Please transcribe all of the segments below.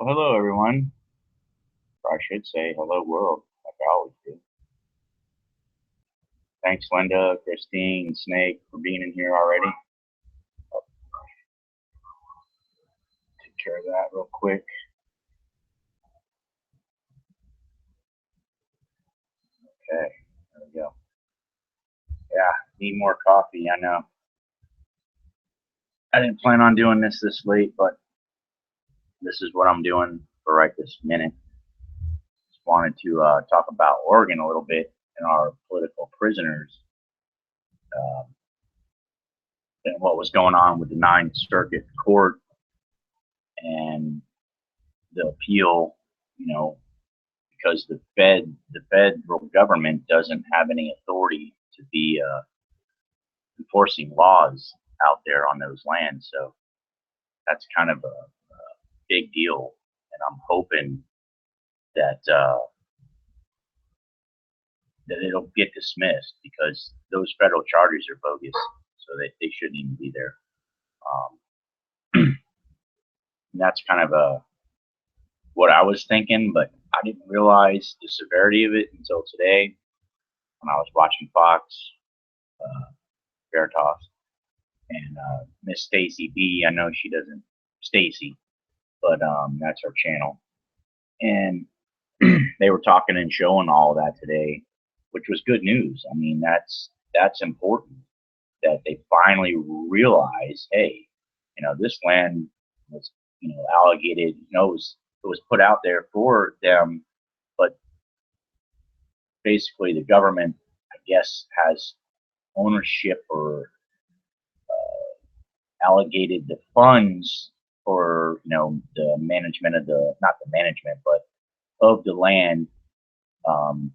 Well, hello, everyone. Or I should say, hello, world, like I always do. Thanks, Linda, Christine, Snake, for being in here already. I'll take care of that real quick. Okay, there we go. Yeah, need more coffee. I know. I didn't plan on doing this late, but this is what I'm doing for right this minute. Just wanted to talk about Oregon a little bit and our political prisoners um, and what was going on with the Ninth Circuit Court and the appeal, you know, because the federal government doesn't have any authority to be enforcing laws out there on those lands. So that's kind of a big deal, and I'm hoping that that it'll get dismissed because those federal charges are bogus, so they shouldn't even be there. And that's kind of what I was thinking, but I didn't realize the severity of it until today when I was watching Fox Veritas and Miss Stacy B. I know she doesn't Stacy, but that's her channel, and they were talking and showing all of that today, which was good news. I mean, that's important that they finally realize, hey, this land was, allocated, it was put out there for them, but basically the government, I guess, has ownership or allocated the funds for the management of the not the management but of the land,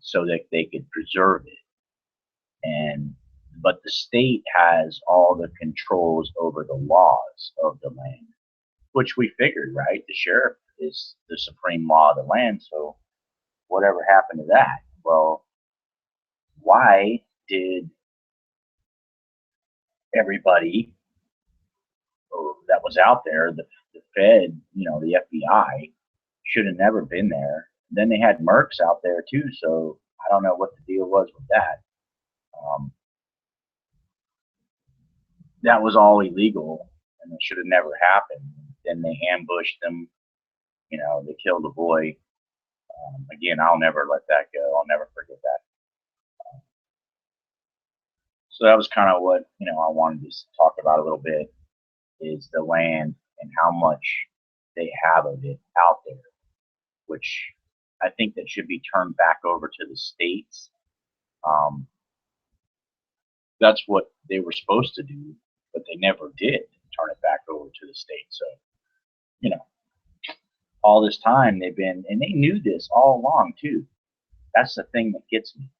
so that they could preserve it. And but the state has all the controls over the laws of the land, which we figured, right? The sheriff is the supreme law of the land. So whatever happened to that? Well, why did everybody that was out there, the Fed, the FBI, should have never been there. Then they had Mercs out there too, so I don't know what the deal was with that. Um, that was all illegal, and it should have never happened. Then they ambushed them. They killed a boy. Again, I'll never let that go. I'll never forget that. So that was kind of what I wanted to talk about a little bit, is the land and how much they have of it out there, which I think that should be turned back over to the states. Um, that's what they were supposed to do, but they never did turn it back over to the states. So, you know, all this time they've been, and they knew this all along too. That's the thing that gets me.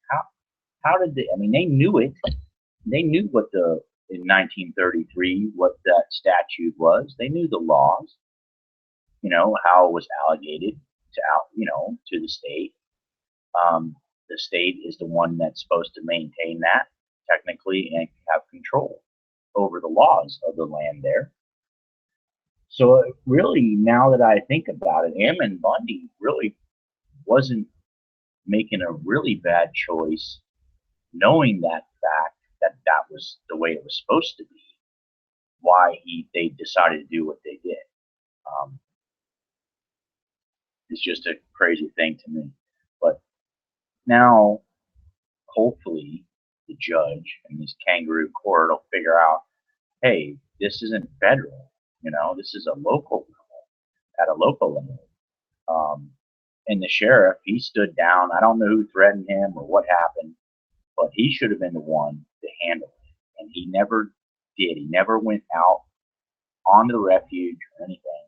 How did they? I mean, they knew it. They knew what the in 1933 what that statute was. They knew the laws. How it was allocated to to the state. The state is the one that's supposed to maintain that technically and have control over the laws of the land there. So really, now that I think about it, Ammon Bundy really wasn't making a really bad choice, knowing that fact that that was the way it was supposed to be. Why they decided to do what they did. Um, it's just a crazy thing to me. But now, hopefully, the judge and this kangaroo court will figure out, hey, this isn't federal. This is a local level, at a local level. Um, and the sheriff, he stood down. I don't know who threatened him or what happened, but he should have been the one to handle it. And he never did. He never went out onto the refuge or anything,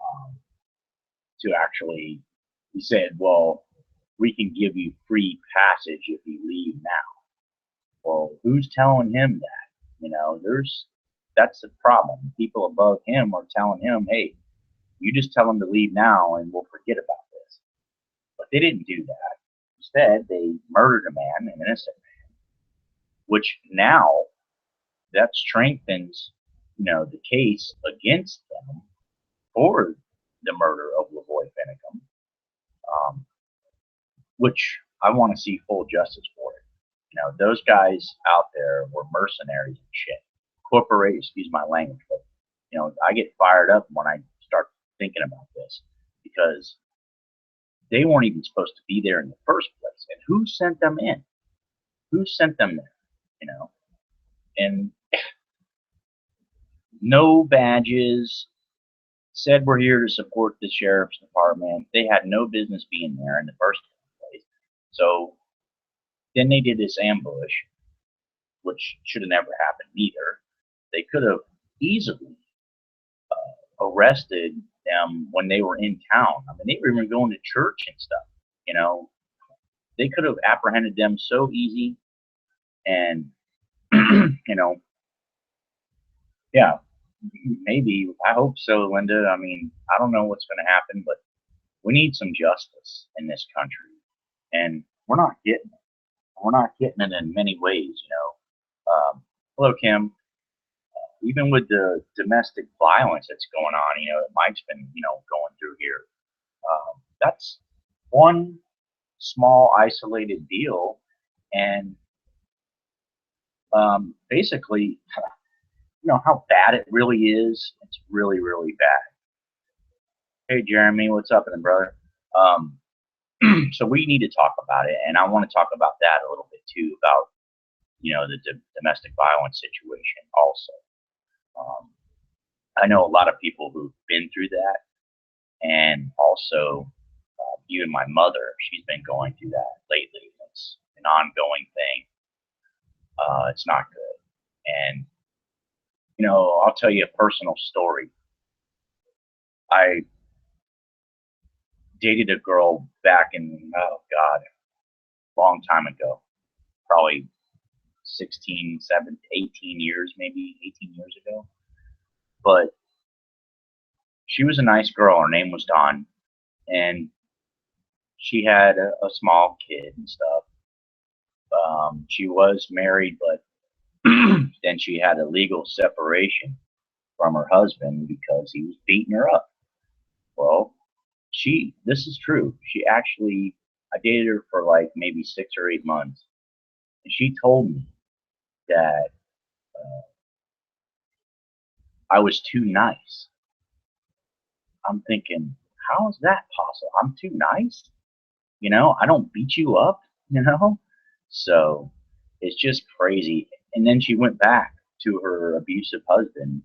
um, to actually, he said, well, we can give you free passage if you leave now. Well, who's telling him that? That's the problem. People above him are telling him, hey, you just tell him to leave now and we'll forget about this. But they didn't do that. Instead, they murdered a man, an innocent man, which now that strengthens, the case against them for the murder of Lavoy Finicum, which I want to see full justice for it. You know, those guys out there were mercenaries and shit. Excuse my language, but you know, I get fired up when I start thinking about this because they weren't even supposed to be there in the first place. And who sent them in? Who sent them there? You know, and no badges, said we're here to support the sheriff's department. They had no business being there in the first place. So then they did this ambush, which should have never happened either. They could have easily arrested them when they were in town. I mean, they were even going to church and stuff. You know, they could have apprehended them so easy. And, you know, yeah, maybe. I hope so, Linda. I mean, I don't know what's going to happen, but we need some justice in this country. And we're not getting it. We're not getting it in many ways, you know. Hello, Kim. Even with the domestic violence that's going on, you know, that Mike's been, you know, going through here, that's one small isolated deal. And basically, you know, how bad it really is. It's really, really bad. Hey, Jeremy, what's up, brother? So we need to talk about it. And I want to talk about that a little bit too, about, you know, the domestic violence situation also. I know a lot of people who've been through that, and also even my mother, she's been going through that lately. It's an ongoing thing. It's not good. And, you know, I'll tell you a personal story. I dated a girl back in, oh God, a long time ago, probably 16, 17, 18 years, maybe 18 years ago. But she was a nice girl. Her name was Dawn, and she had a small kid and stuff. She was married, but then she had a legal separation from her husband because he was beating her up. Well, this is true. I dated her for like maybe 6 or 8 months, and she told me that I was too nice. I'm thinking, how is that possible? I'm too nice? You know, I don't beat you up, you know? So it's just crazy. And then she went back to her abusive husband,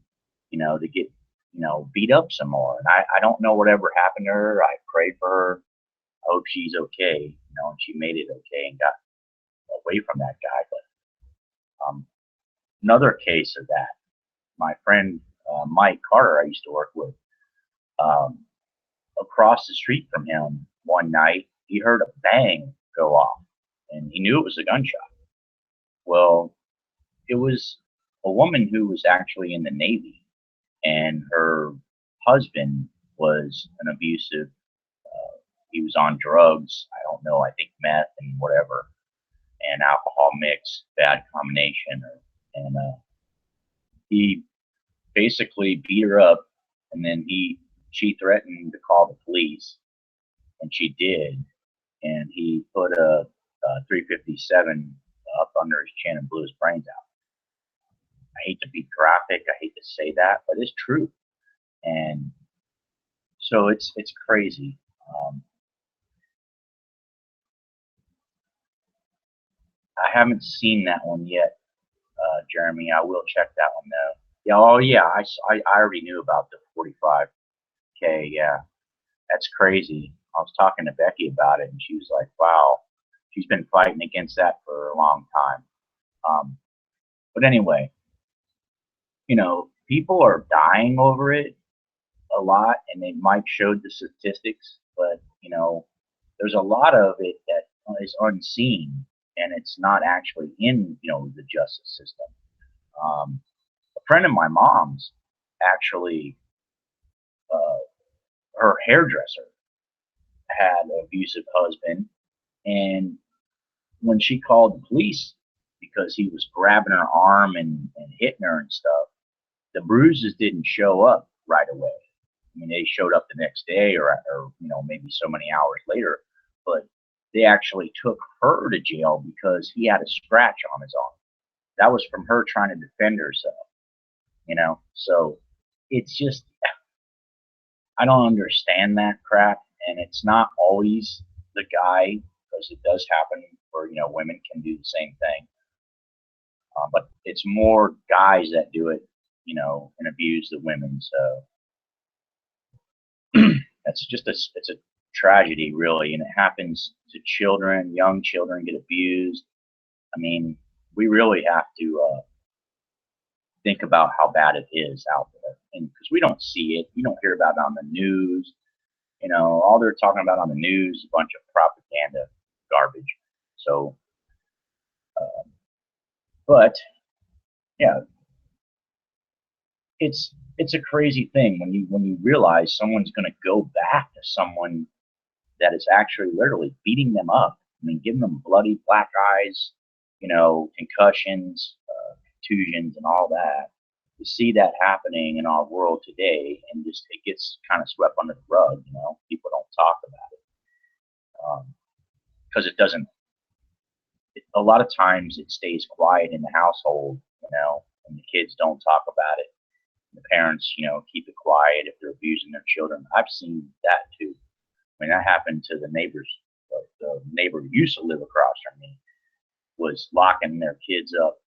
you know, to get, you know, beat up some more. And I don't know whatever happened to her. I prayed for her. I hope she's okay, you know, and she made it okay and got away from that guy. But another case of that, my friend Mike Carter, I used to work with, across the street from him one night, he heard a bang go off, and he knew it was a gunshot. Well, it was a woman who was actually in the Navy, and her husband was an abusive. He was on drugs. I don't know. I think meth and whatever, and alcohol mix, bad combination. And he basically beat her up, and then she threatened to call the police, and she did. And he put a 357 up under his chin and blew his brains out. I hate to be graphic. I hate to say that, but it's true. And so it's crazy. I haven't seen that one yet, Jeremy. I will check that one though. Yeah. Oh yeah. I already knew about the 45K. Yeah, that's crazy. I was talking to Becky about it, and she was like, "Wow, she's been fighting against that for a long time." But anyway, you know, people are dying over it a lot, and Mike showed the statistics, but you know, there's a lot of it that is unseen, and it's not actually in, you know, the justice system. A friend of my mom's actually, her hairdresser had an abusive husband, and when she called the police because he was grabbing her arm and hitting her and stuff, the bruises didn't show up right away. I mean, they showed up the next day, or maybe so many hours later, but they actually took her to jail because he had a scratch on his arm. That was from her trying to defend herself. So it's just, I don't understand that crap, and it's not always the guy, because it does happen where women can do the same thing, but it's more guys that do it, and abuse the women. So it's a tragedy, really, and it happens to children. Young children get abused. I mean, we really have to think about how bad it is out there, and because we don't see it, you don't hear about it on the news. All they're talking about on the news is a bunch of propaganda garbage. So, but yeah, it's a crazy thing when you realize someone's going to go back to someone that is actually literally beating them up. I mean, giving them bloody black eyes, concussions, contusions, and all that. To see that happening in our world today, and just it gets kind of swept under the rug. People don't talk about it because it doesn't. A lot of times, it stays quiet in the household, and the kids don't talk about it. The parents, keep it quiet if they're abusing their children. I've seen that too. I mean, that happened to the neighbors. The neighbor who used to live across from me was locking their kids up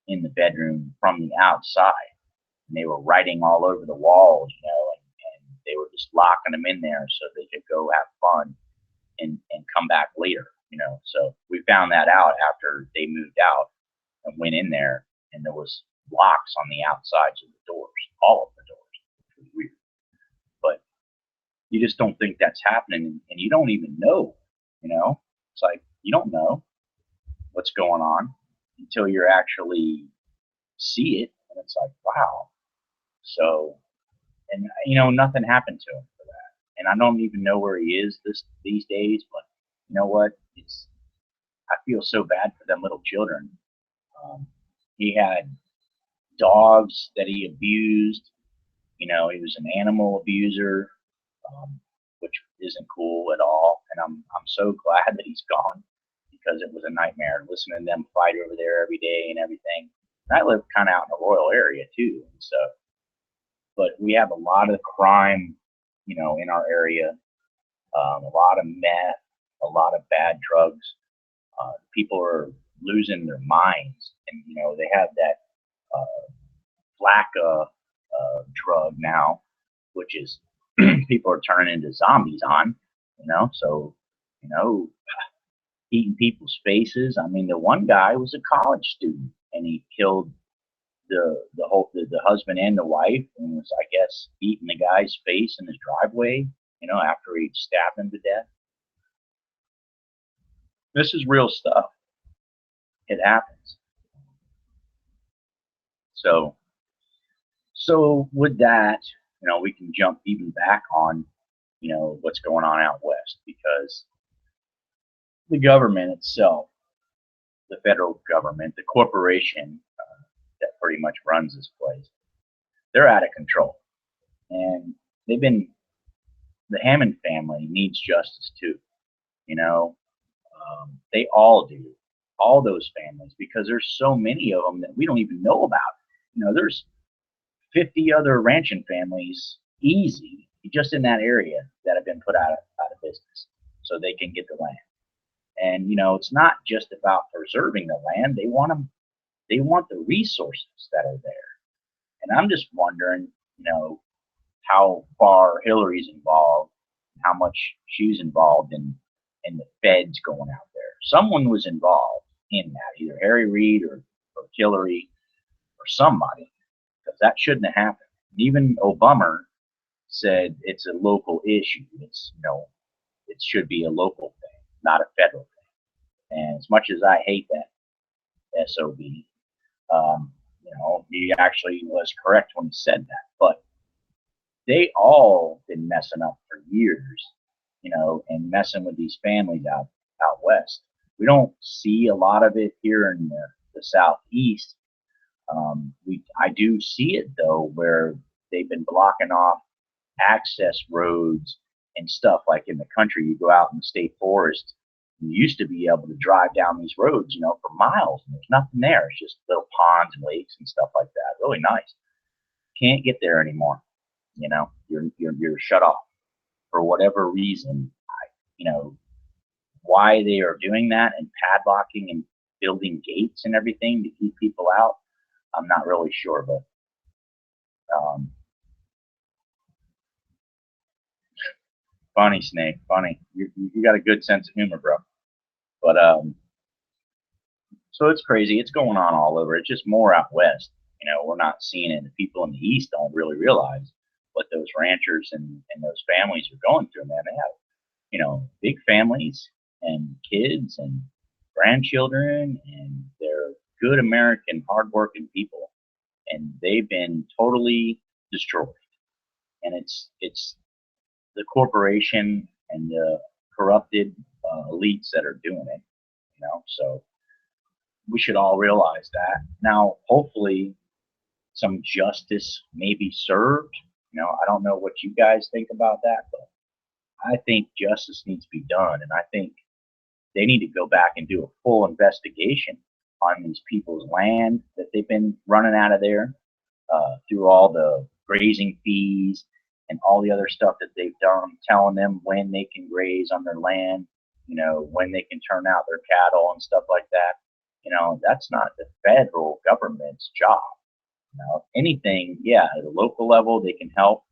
in the bedroom from the outside. And they were writing all over the walls, and they were just locking them in there so they could go have fun and come back later, So we found that out after they moved out and went in there, and there was locks on the outsides of the doors, all of the doors, which was weird. But you just don't think that's happening, and you don't even know, It's like you don't know what's going on until you actually see it, and it's like, wow. So, and nothing happened to him for that, and I don't even know where he is these days. But you know what? I feel so bad for them little children. He had dogs that he abused. He was an animal abuser, which isn't cool at all. And I'm so glad that he's gone, because it was a nightmare listening to them fight over there every day and everything. And I live kind of out in a rural area too, and so. But we have a lot of crime, in our area. A lot of meth, a lot of bad drugs. People are losing their minds, and they have that Flacca drug now, which is people are turning into zombies on. So eating people's faces. I mean, the one guy was a college student, and he killed the husband and the wife, and was, I guess, eating the guy's face in his driveway, after he stabbed him to death. This is real stuff. It happens. So with that, we can jump even back on, what's going on out west, because the government itself, the federal government, the corporation that pretty much runs this place, they're out of control. And the Hammond family needs justice too. They all do, all those families, because there's so many of them that we don't even know about. There's 50 other ranching families, easy, just in that area, that have been put out of business so they can get the land. And it's not just about preserving the land; they want the resources that are there. And I'm just wondering, how far Hillary's involved, how much she's involved in the feds going out there. Someone was involved in that, either Harry Reid or Hillary or somebody, because that shouldn't have happened. Even Obama said it's a local issue. It's it should be a local thing, not a federal thing. And as much as I hate that SOB, he actually was correct when he said that. But they all been messing up for years, and messing with these families out west. We don't see a lot of it here in the southeast. I do see it though, where they've been blocking off access roads and stuff. Like in the country, you go out in the state forest, you used to be able to drive down these roads, for miles, and there's nothing there. It's just little ponds and lakes and stuff like that. Really nice. Can't get there anymore. You're shut off for whatever reason. Why they are doing that and padlocking and building gates and everything to keep people out, I'm not really sure, but um, funny, Snake, funny. You got a good sense of humor, bro. But so it's crazy. It's going on all over. It's just more out west. We're not seeing it. The people in the east don't really realize what those ranchers and those families are going through, man. They have, big families and kids and grandchildren, and they're good American, hardworking people, and they've been totally destroyed. And it's the corporation and the corrupted elites that are doing it. So we should all realize that. Now, hopefully, some justice may be served. I don't know what you guys think about that, but I think justice needs to be done, and I think they need to go back and do a full investigation on these people's land that they've been running out of there through all the grazing fees and all the other stuff that they've done, telling them when they can graze on their land, when they can turn out their cattle and stuff like that. That's not the federal government's job. Anything, yeah, at a local level, they can help,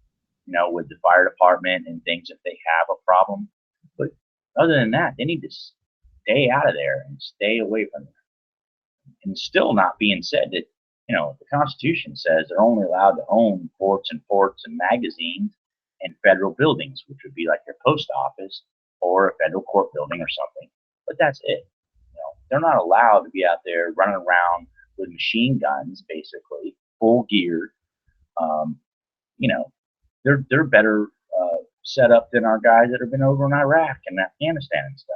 with the fire department and things if they have a problem. But other than that, they need to stay out of there and stay away from there. And still not being said that, the Constitution says they're only allowed to own forts and magazines and federal buildings, which would be like their post office or a federal court building or something. But that's it. They're not allowed to be out there running around with machine guns, basically full geared. Um, you know, they're better set up than our guys that have been over in Iraq and Afghanistan and stuff.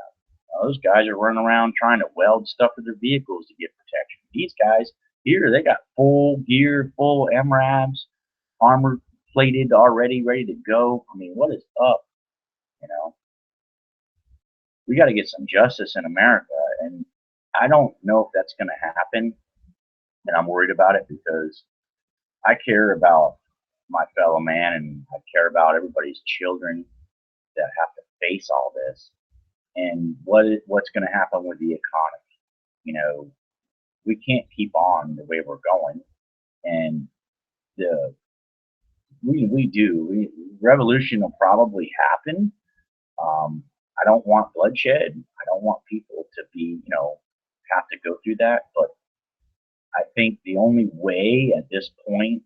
Those guys are running around trying to weld stuff to their vehicles to get protection. These guys here, they got full gear, full MRABs, armor plated already, ready to go. I mean, what is up? We got to get some justice in America, and I don't know if that's going to happen. And I'm worried about it because I care about my fellow man, and I care about everybody's children that have to face all this, and what's going to happen with the economy. We can't keep on the way we're going, and the revolution will probably happen. I don't want bloodshed. I don't want people to be, have to go through that. But I think the only way at this point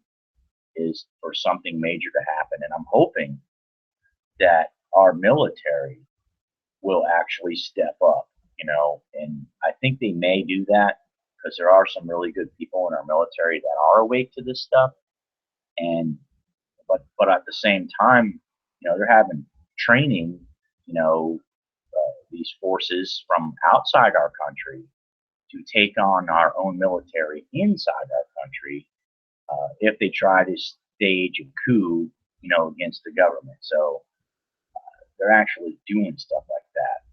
is for something major to happen. And I'm hoping that our military will actually step up, and I think they may do that because there are some really good people in our military that are awake to this stuff. And, but at the same time, they're having training, these forces from outside our country to take on our own military inside our country if they try to stage a coup, against the government. So they're actually doing stuff like that,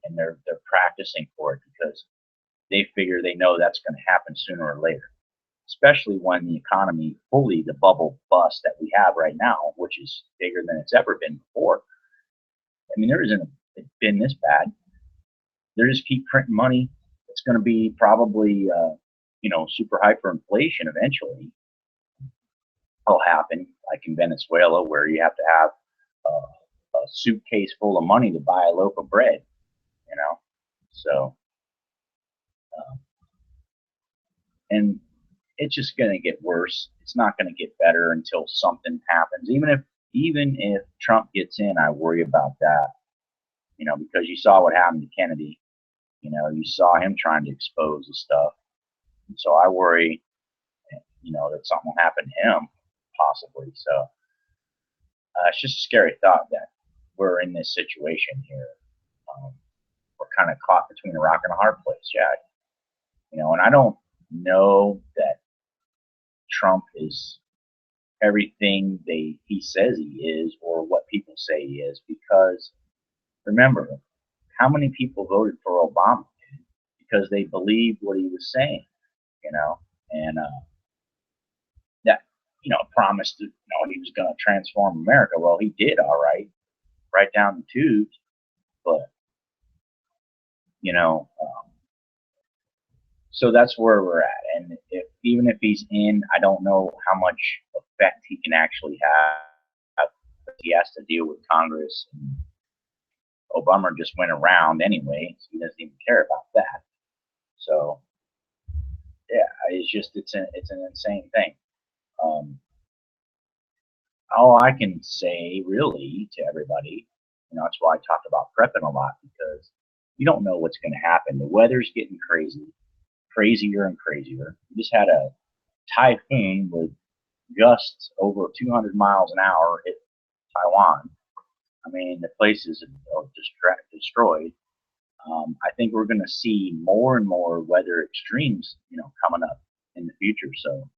and they're practicing for it because they figure they know that's going to happen sooner or later. Especially when the economy the bubble bust that we have right now, which is bigger than it's ever been before. I mean, there isn't been this bad. They just keep printing money. It's going to be probably, super hyperinflation eventually. It'll happen, like in Venezuela, where you have to have a suitcase full of money to buy a loaf of bread. So, and it's just going to get worse. It's not going to get better until something happens. Even if Trump gets in, I worry about that. Because you saw what happened to Kennedy. You saw him trying to expose the stuff. And so I worry, that something will happen to him, possibly. So it's just a scary thought that we're in this situation here. We're kind of caught between a rock and a hard place, Jack. And I don't know that Trump is everything he says he is or what people say he is. Because remember, how many people voted for Obama because they believed what he was saying, you know, and that promised he was going to transform America. Well, he did, all right down the tubes, but so that's where we're at. And even if he's in, I don't know how much effect he can actually have. He has to deal with Congress. And Obama just went around anyway, so he doesn't even care about that. So yeah, it's an insane thing. All I can say really to everybody, that's why I talk about prepping a lot, because you don't know what's going to happen. The weather's getting crazier and crazier. We just had a typhoon with gusts over 200 miles an hour hit Taiwan. I mean, the place is destroyed. I think we're going to see more and more weather extremes, coming up in the future. So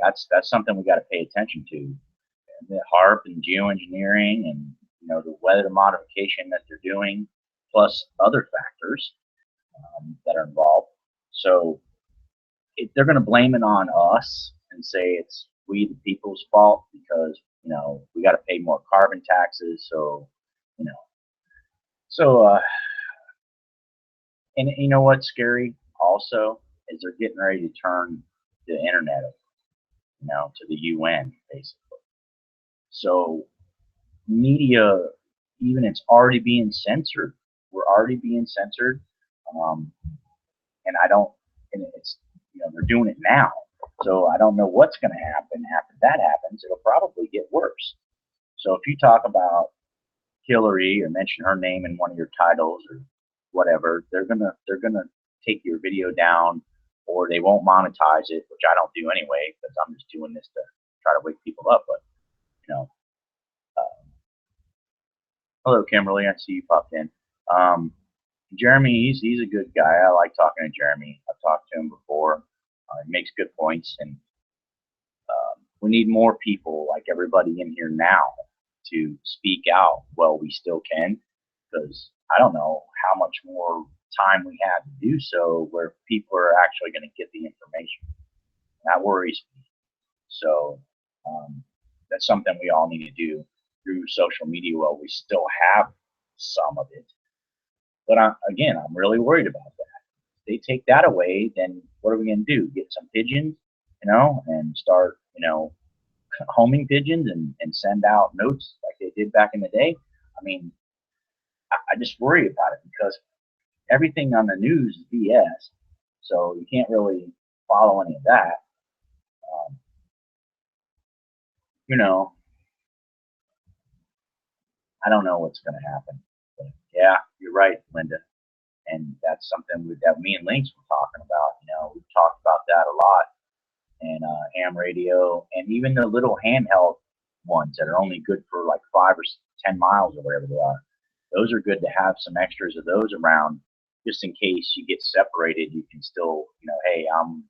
that's something we got to pay attention to. And the HAARP and geoengineering and the weather modification that they're doing, plus other factors that are involved. So they're going to blame it on us and say it's we the people's fault because we got to pay more carbon taxes. So and you know what's scary also is they're getting ready to turn the internet to the UN basically. So media, even it's already being censored. We're already being censored, and I don't. And it's they're doing it now. So I don't know what's going to happen after that happens. It'll probably get worse. So if you talk about Hillary or mention her name in one of your titles or whatever, they're gonna take your video down, or they won't monetize it, which I don't do anyway because I'm just doing this to try to wake people up. But hello, Kimberly. I see you popped in. Jeremy, he's a good guy. I like talking to Jeremy. I've talked to him before. He makes good points, and we need more people like everybody in here now to speak out while we still can, because I don't know how much more time we have to do so where people are actually going to get the information. That worries me. So that's something we all need to do through social media while we still have some of it. But I'm really worried about that. If they take that away, then what are we going to do? Get some pigeons, and start, homing pigeons and send out notes like they did back in the day? I mean, I just worry about it because everything on the news is BS. So you can't really follow any of that. I don't know what's going to happen. But yeah, you're right, Linda. And that's something that me and Lynx were talking about. We've talked about that a lot. And ham radio, and even the little handheld ones that are only good for like 5 or 10 miles or whatever they are. Those are good to have some extras of those around, just in case you get separated. You can still, hey, I'm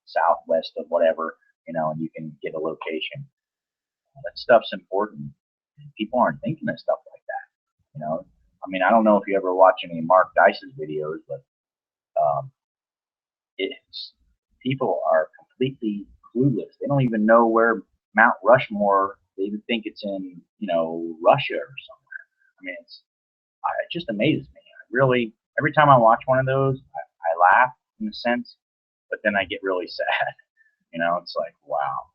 southwest of whatever, and you can get a location. That stuff's important. People aren't thinking of stuff like that. I mean, I don't know if you ever watch any of Mark Dice's videos, but it's people are completely clueless. They don't even know where Mount Rushmore. They even think it's in Russia or somewhere. I mean, it just amazes me. I really, every time I watch one of those, I laugh in a sense, but then I get really sad. It's like, wow,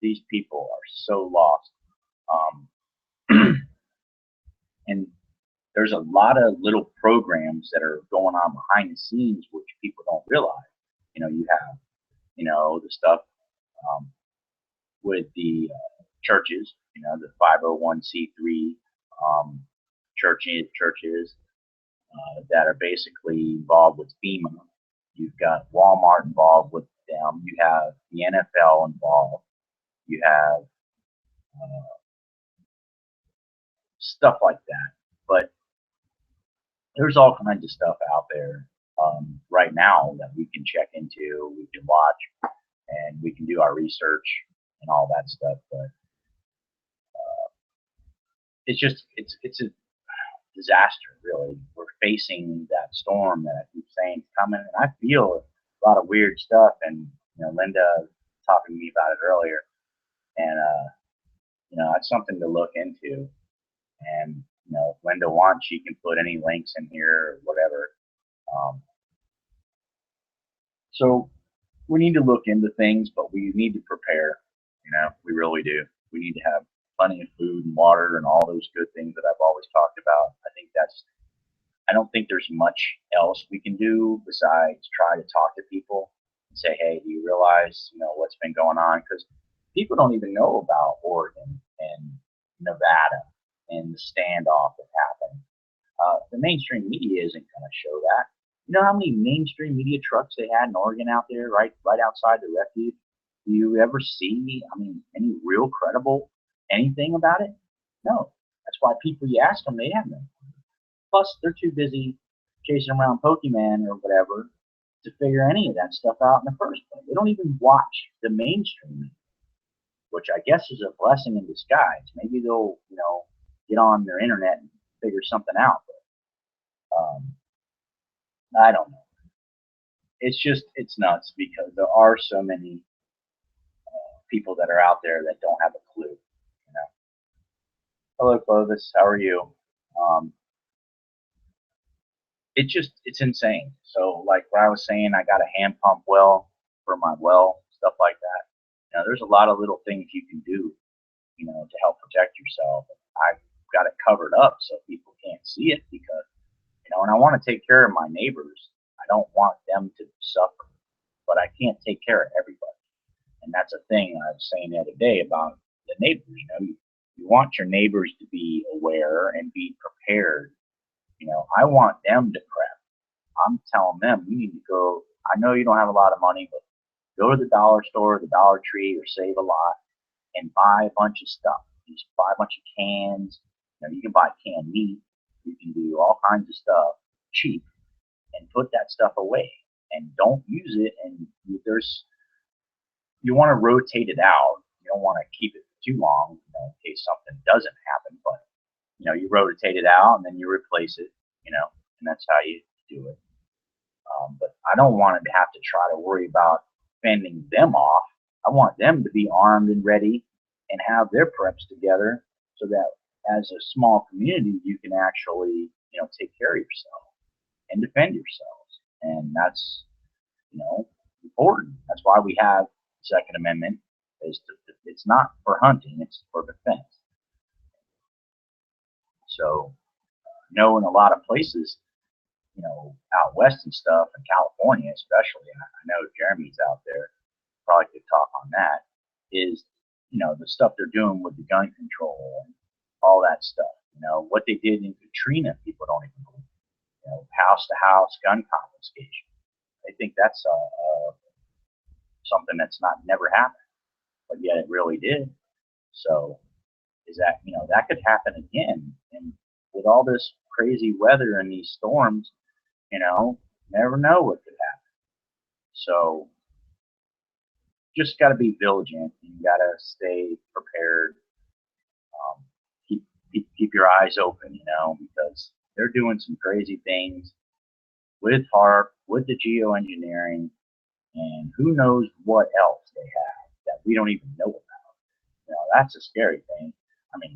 these people are so lost. And there's a lot of little programs that are going on behind the scenes which people don't realize. You have the stuff with the churches, the 501c3 churches that are basically involved with FEMA. You've got Walmart involved with them. You have the NFL involved. You have stuff like that. But there's all kinds of stuff out there right now that we can check into, we can watch, and we can do our research. and all that stuff. But it's a disaster, really. We're facing that storm that I keep saying is coming, and I feel a lot of weird stuff. And Linda talking to me about it earlier, and that's something to look into. And if Linda wants, she can put any links in here or whatever. Um, so we need to look into things, but we need to prepare. We really do. We need to have plenty of food and water and all those good things that I've always talked about. I don't think there's much else we can do besides try to talk to people and say, hey, do you realize, what's been going on? Because people don't even know about Oregon and Nevada and the standoff that happened. The mainstream media isn't going to show that. You know how many mainstream media trucks they had in Oregon out there, right outside the refuge? Do you ever see, any real credible anything about it? No. That's why people, you ask them, they have no. Plus, they're too busy chasing around Pokemon or whatever to figure any of that stuff out in the first place. They don't even watch the mainstream, which I guess is a blessing in disguise. Maybe they'll, get on their internet and figure something out. But, I don't know. It's nuts because there are so many people that are out there that don't have a clue. Hello, Clovis. How are you? Um, it's insane. So like what I was saying, I got a hand pump well for my well, stuff like that. There's a lot of little things you can do, to help protect yourself. I've got it covered up so people can't see it because, and I want to take care of my neighbors. I don't want them to suffer, but I can't take care of everybody. And that's a thing I was saying the other day about the neighbors. You want your neighbors to be aware and be prepared. I want them to prep. I'm telling them, you need to go. I know you don't have a lot of money, but go to the dollar store, the Dollar Tree, or Save a Lot and buy a bunch of stuff. You just buy a bunch of cans. You can buy canned meat. You can do all kinds of stuff cheap and put that stuff away and don't use it. And you want to rotate it out. You don't want to keep it for too long, in case something doesn't happen. But you rotate it out and then you replace it. And that's how you do it. But I don't want to have to try to worry about fending them off. I want them to be armed and ready and have their preps together so that as a small community, you can actually, take care of yourself and defend yourselves. And that's, important. That's why we have the Second Amendment. It's not for hunting, it's for defense. So, in a lot of places, out west and stuff, in California especially, and I know Jeremy's out there, probably could talk on that, is, the stuff they're doing with the gun control and all that stuff. What they did in Katrina, people don't even believe. House to house gun confiscation. They think that's something that's not never happened, but yet it really did. So is that, that could happen again. And with all this crazy weather and these storms, never know what could happen. So just got to be vigilant. You got to stay prepared. Keep your eyes open, because they're doing some crazy things with HAARP, with the geoengineering, and who knows what else they have that we don't even know about. That's a scary thing.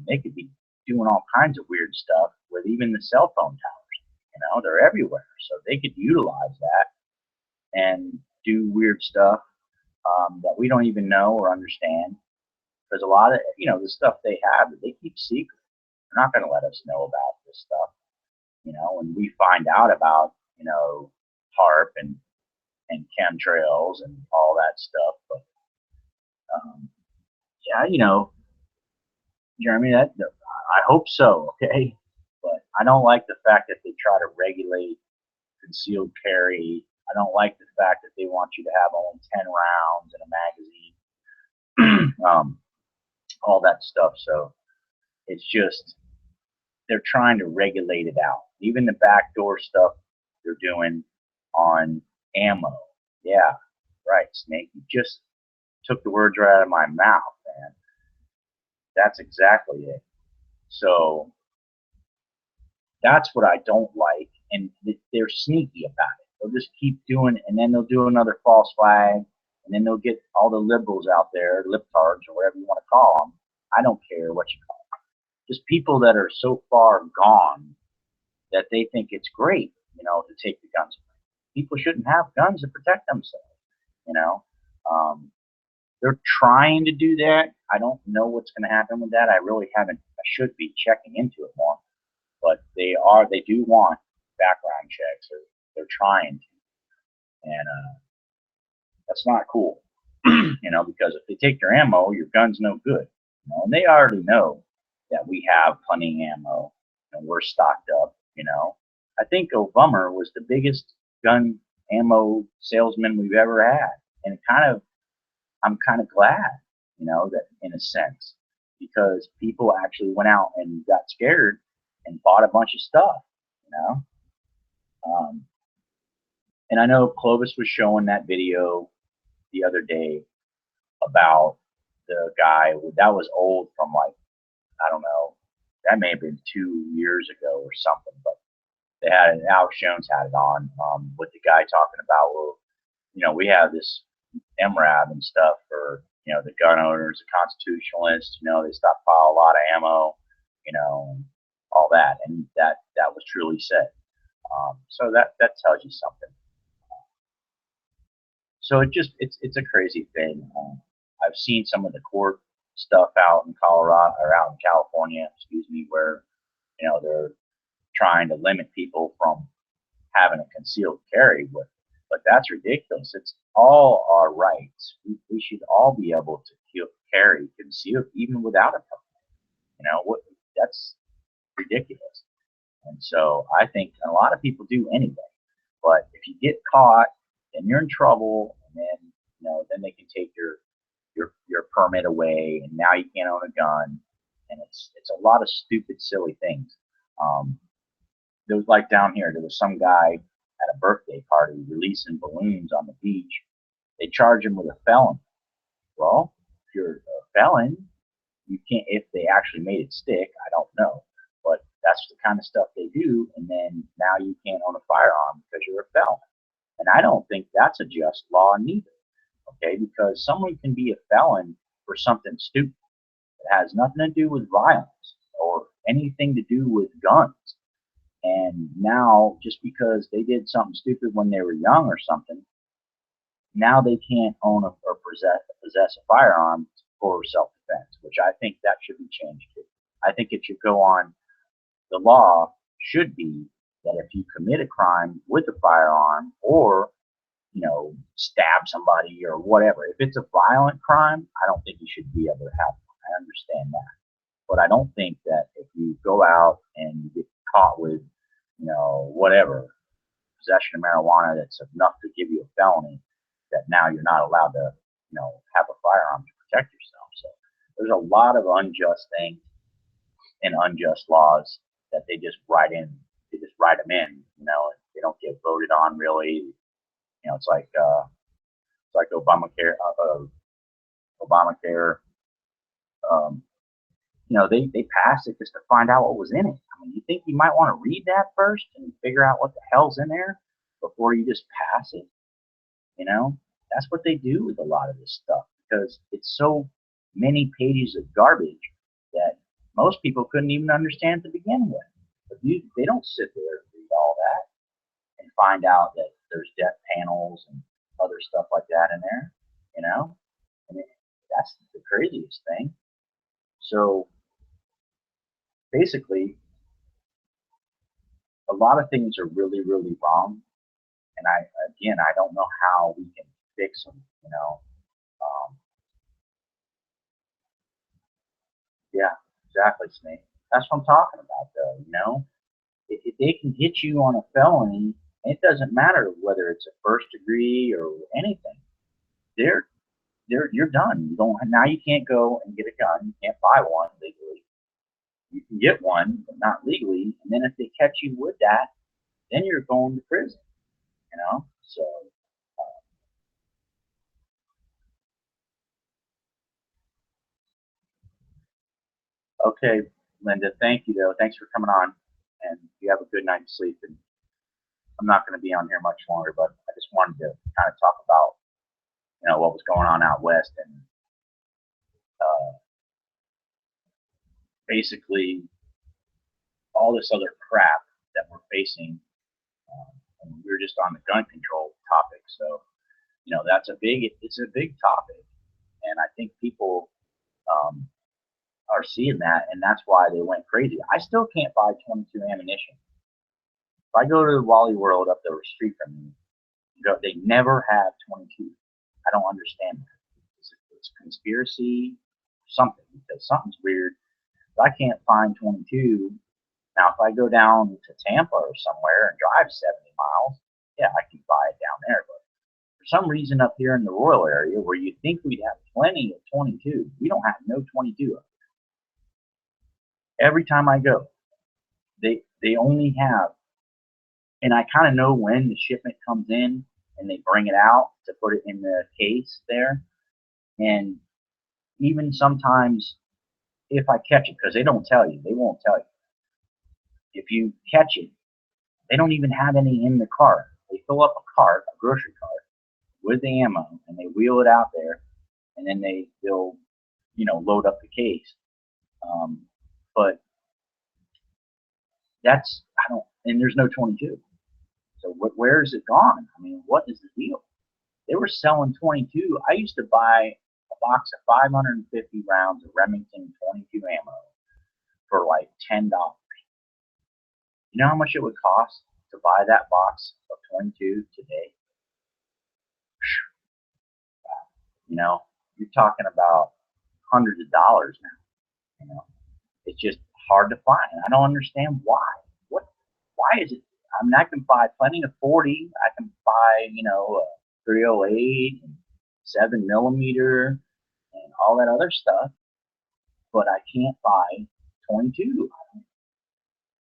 They could be doing all kinds of weird stuff with even the cell phone towers. They're everywhere, so they could utilize that and do weird stuff that we don't even know or understand. Because a lot of the stuff they have, they keep secret. They're not going to let us know about this stuff. When we find out about HAARP and chemtrails and all that stuff. But yeah, Jeremy, I hope so. Okay, but I don't like the fact that they try to regulate concealed carry. I don't like the fact that they want you to have only 10 rounds in a magazine. All that stuff. So it's just they're trying to regulate it out. Even the backdoor stuff they're doing on ammo. Yeah, right, Snake. You just took the words right out of my mouth, man. That's exactly it. So that's what I don't like, and they're sneaky about it. They'll just keep doing it, and then they'll do another false flag, and then they'll get all the liberals out there, libtards or whatever you want to call them. I don't care what you call them. Just people that are so far gone that they think it's great, to take the guns away. People shouldn't have guns to protect themselves, you know. Um, they're trying to do that. I don't know what's going to happen with that. I really haven't. I should be checking into it more, but they do want background checks, or they're trying to, and that's not cool. Because if they take your ammo, your gun's no good. And they already know that we have plenty of ammo and we're stocked up. I think Obama was the biggest gun ammo salesman we've ever had, and I'm kind of glad, that in a sense, because people actually went out and got scared and bought a bunch of stuff, you know. Um, and I know Clovis was showing that video the other day about the guy that was old from, like, I don't know, that may have been 2 years ago or something, but they had it. Alex Jones had it on, with the guy talking about, well, we have this MRAB and stuff for, the gun owners, the constitutionalists, they stockpile a lot of ammo, all that, and that was truly said. So that tells you something. So it's a crazy thing. I've seen some of the court stuff out in Colorado, or out in California, excuse me, where they're trying to limit people from having a concealed carry, but that's ridiculous. It's all our rights. We should all be able to carry concealed even without a permit. What? That's ridiculous. And so I think a lot of people do anyway. But if you get caught, then you're in trouble, and then they can take your permit away, and now you can't own a gun, and it's a lot of stupid, silly things. There was, like, down here, there was some guy at a birthday party releasing balloons on the beach. They charge him with a felony. Well, if you're a felon, you can't. If they actually made it stick, I don't know, but that's the kind of stuff they do. And then now you can't own a firearm because you're a felon. And I don't think that's a just law neither. Okay, because someone can be a felon for something stupid that has nothing to do with violence or anything to do with guns. And now, just because they did something stupid when they were young or something, now they can't own or possess a firearm for self-defense, which I think that should be changed too. I think it should go on. The law should be that if you commit a crime with a firearm, or stab somebody or whatever, if it's a violent crime, I don't think you should be able to have one. I understand that. But I don't think that if you go out and you get caught with, whatever, possession of marijuana that's enough to give you a felony, that now you're not allowed to, have a firearm to protect yourself. So there's a lot of unjust things and unjust laws that they just write in. They just write them in, and they don't get voted on really. It's like Obamacare. Obamacare. Um, they passed it just to find out what was in it. I mean, you think you might want to read that first and figure out what the hell's in there before you just pass it? That's what they do with a lot of this stuff, because it's so many pages of garbage that most people couldn't even understand to begin with. But they don't sit there and read all that and find out that there's death panels and other stuff like that in there. I mean, that's the craziest thing. So basically, a lot of things are really, really wrong, and I don't know how we can fix them. Yeah, exactly, Snake. That's what I'm talking about, though. If they can get you on a felony, it doesn't matter whether it's a first degree or anything. They're you're done. Now you can't go and get a gun. You can't buy one legally. You can get one, but not legally. And then if they catch you with that, then you're going to prison. So Okay, Linda, thank you though. Thanks for coming on, and you have a good night's sleep. And I'm not going to be on here much longer, but I just wanted to kind of talk about what was going on out west and uh, basically all this other crap that we're facing. And we were just on the gun control topic, so it's a big topic, and I think people um, are seeing that, and that's why they went crazy. I still can't buy 22 ammunition. If I go to Wally World up the street from me, they never have 22. I don't understand that. It's a conspiracy, something, because something's weird. If I can't find 22, now if I go down to Tampa or somewhere and drive 70 miles, yeah, I can buy it down there. But for some reason up here in the rural area where you think we'd have plenty of 22, we don't have no 22. Every time I go, they only have, and I kind of know when the shipment comes in and they bring it out to put it in the case there. And even sometimes if I catch it, because they don't tell you, they won't tell you. If you catch it, they don't even have any in the cart. They fill up a cart, a grocery cart, with the ammo, and they wheel it out there, and then they'll load up the case. But that's I don't, and there's no 22. So where is it gone? I mean, what is the deal? They were selling 22. I used to buy a box of 550 rounds of Remington 22 ammo for like $10. You know how much it would cost to buy that box of 22 today? You're talking about hundreds of dollars now. It's just hard to find. I don't understand why. What? Why is it? I mean, I can buy plenty of 40. I can buy, a 308 and 7 millimeter and all that other stuff, but I can't buy 22.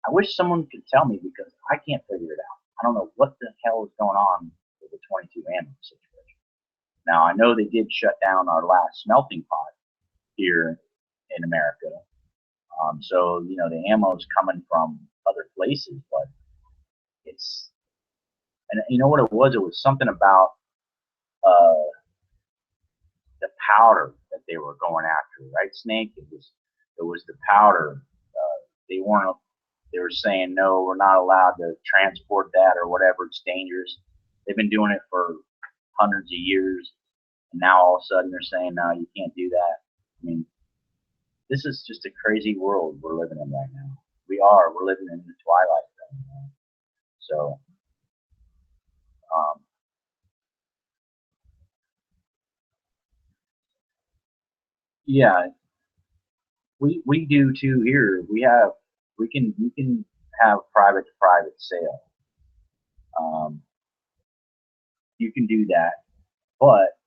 I wish someone could tell me because I can't figure it out. I don't know what the hell is going on with the 22 ammo situation. Now, I know they did shut down our last smelting pot here in America. So, the ammo is coming from other places, but and you know what it was? It was something about uh, the powder that they were going after, right, Snake? It was the powder. They weren't. They were saying no, we're not allowed to transport that or whatever. It's dangerous. They've been doing it for hundreds of years, and now all of a sudden they're saying no, you can't do that. I mean, this is just a crazy world we're living in right now. We're living in the twilight right now. So, um, yeah, we do too here. We can have private to private sale. Um, you can do that, but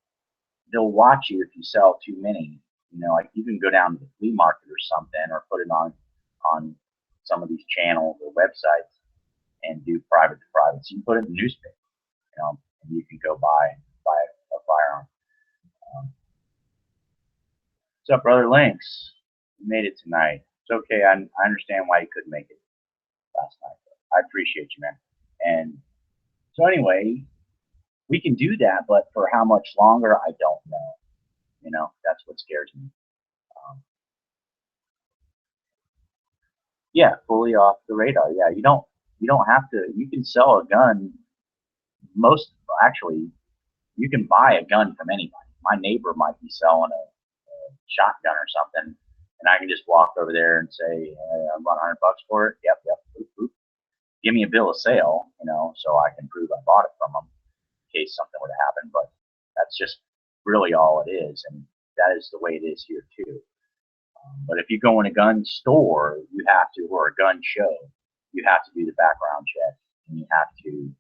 they'll watch you if you sell too many. Like you can go down to the flea market or something, or put it on some of these channels or websites and do private to private. So you can put it in the newspaper, and you can go buy a firearm. Um, what's up, brother Lynx? You made it tonight. It's okay. I understand why you couldn't make it last night. I appreciate you, man. And so anyway, we can do that, but for how much longer, I don't know. That's what scares me. Um, yeah, fully off the radar. Yeah, you don't have to. You can sell a gun. Most actually, you can buy a gun from anybody. My neighbor might be selling a shotgun or something, and I can just walk over there and say, hey, I want $100 for it. Yep, yep. Boop, boop. Give me a bill of sale, so I can prove I bought it from them in case something were to happen. But that's just really all it is, and that is the way it is here too. But if you go in a gun store, you have to, or a gun show, you have to do the background check, and you have to,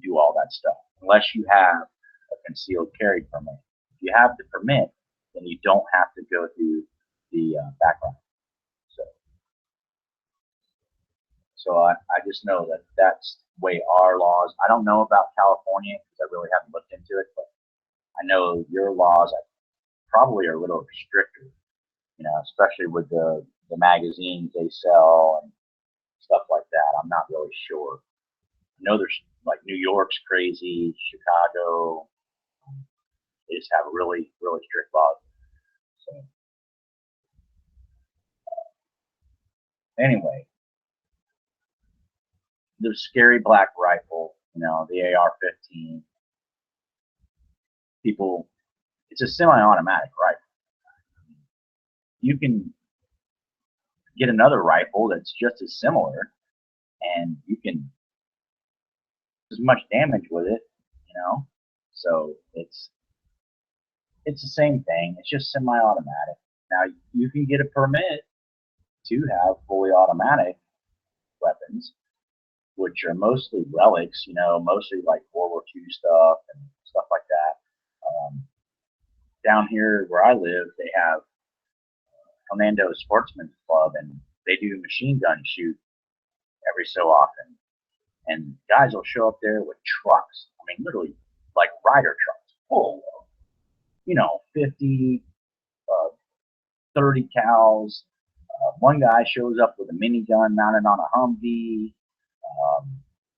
do all that stuff. Unless you have a concealed carry permit. If you have the permit, then you don't have to go through the background. So, so I just know that that's the way our laws. I don't know about California because I really haven't looked into it, but I know your laws probably are a little stricter. especially with the magazines they sell and stuff like that. I'm not really sure. I know there's like New York's crazy, Chicago. They just have really, really strict laws. So anyway, the scary black rifle, the AR-15. People, it's a semi-automatic rifle. You can get another rifle that's just as similar, and you can do as much damage with it. So it's the same thing. It's just semi-automatic. Now you can get a permit to have fully automatic weapons, which are mostly relics, mostly like World War II stuff and stuff like that. Down here where I live, they have Commando Sportsman Club, and they do machine gun shoot every so often. And guys will show up there with trucks. I mean, literally like Ryder trucks, full of, 50, 30 cows. One guy shows up with a minigun mounted on a Humvee,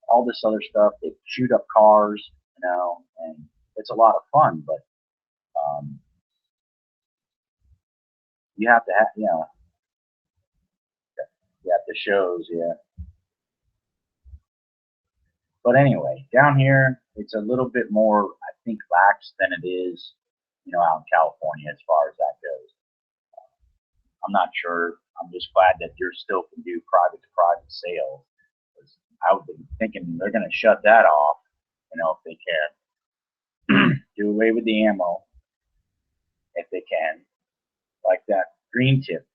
all this other stuff. They shoot up cars, and it's a lot of fun, but um, you have to have, you have the shows, yeah. But anyway, down here, it's a little bit more, I think, lax than it is, out in California as far as that goes. I'm not sure. I'm just glad that you still can do private to private sales. I would be thinking they're going to shut that off, if they can. Do away with the ammo if they can. Like that green tip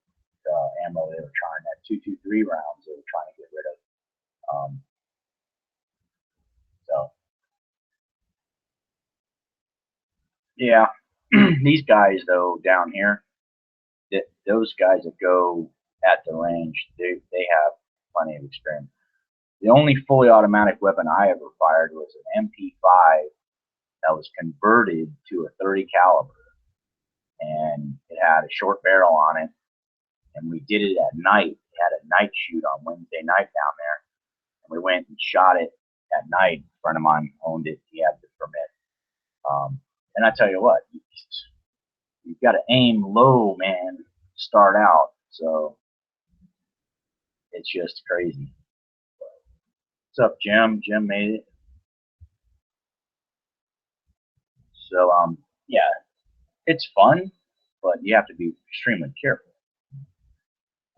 ammo they were trying, that 223 rounds they were trying to get rid of. So, yeah, these guys, though, down here, those guys that go at the range, they have plenty of experience. The only fully automatic weapon I ever fired was an MP5 that was converted to a 30 caliber, and it had a short barrel on it, and we did it at night. We had a night shoot on Wednesday night down there, and we went and shot it at night. A friend of mine owned it. He had the permit. And I tell you what, you've got to aim low, man, to start out. So it's just crazy. What's up, Jim? Jim made it. So, yeah, it's fun, but you have to be extremely careful.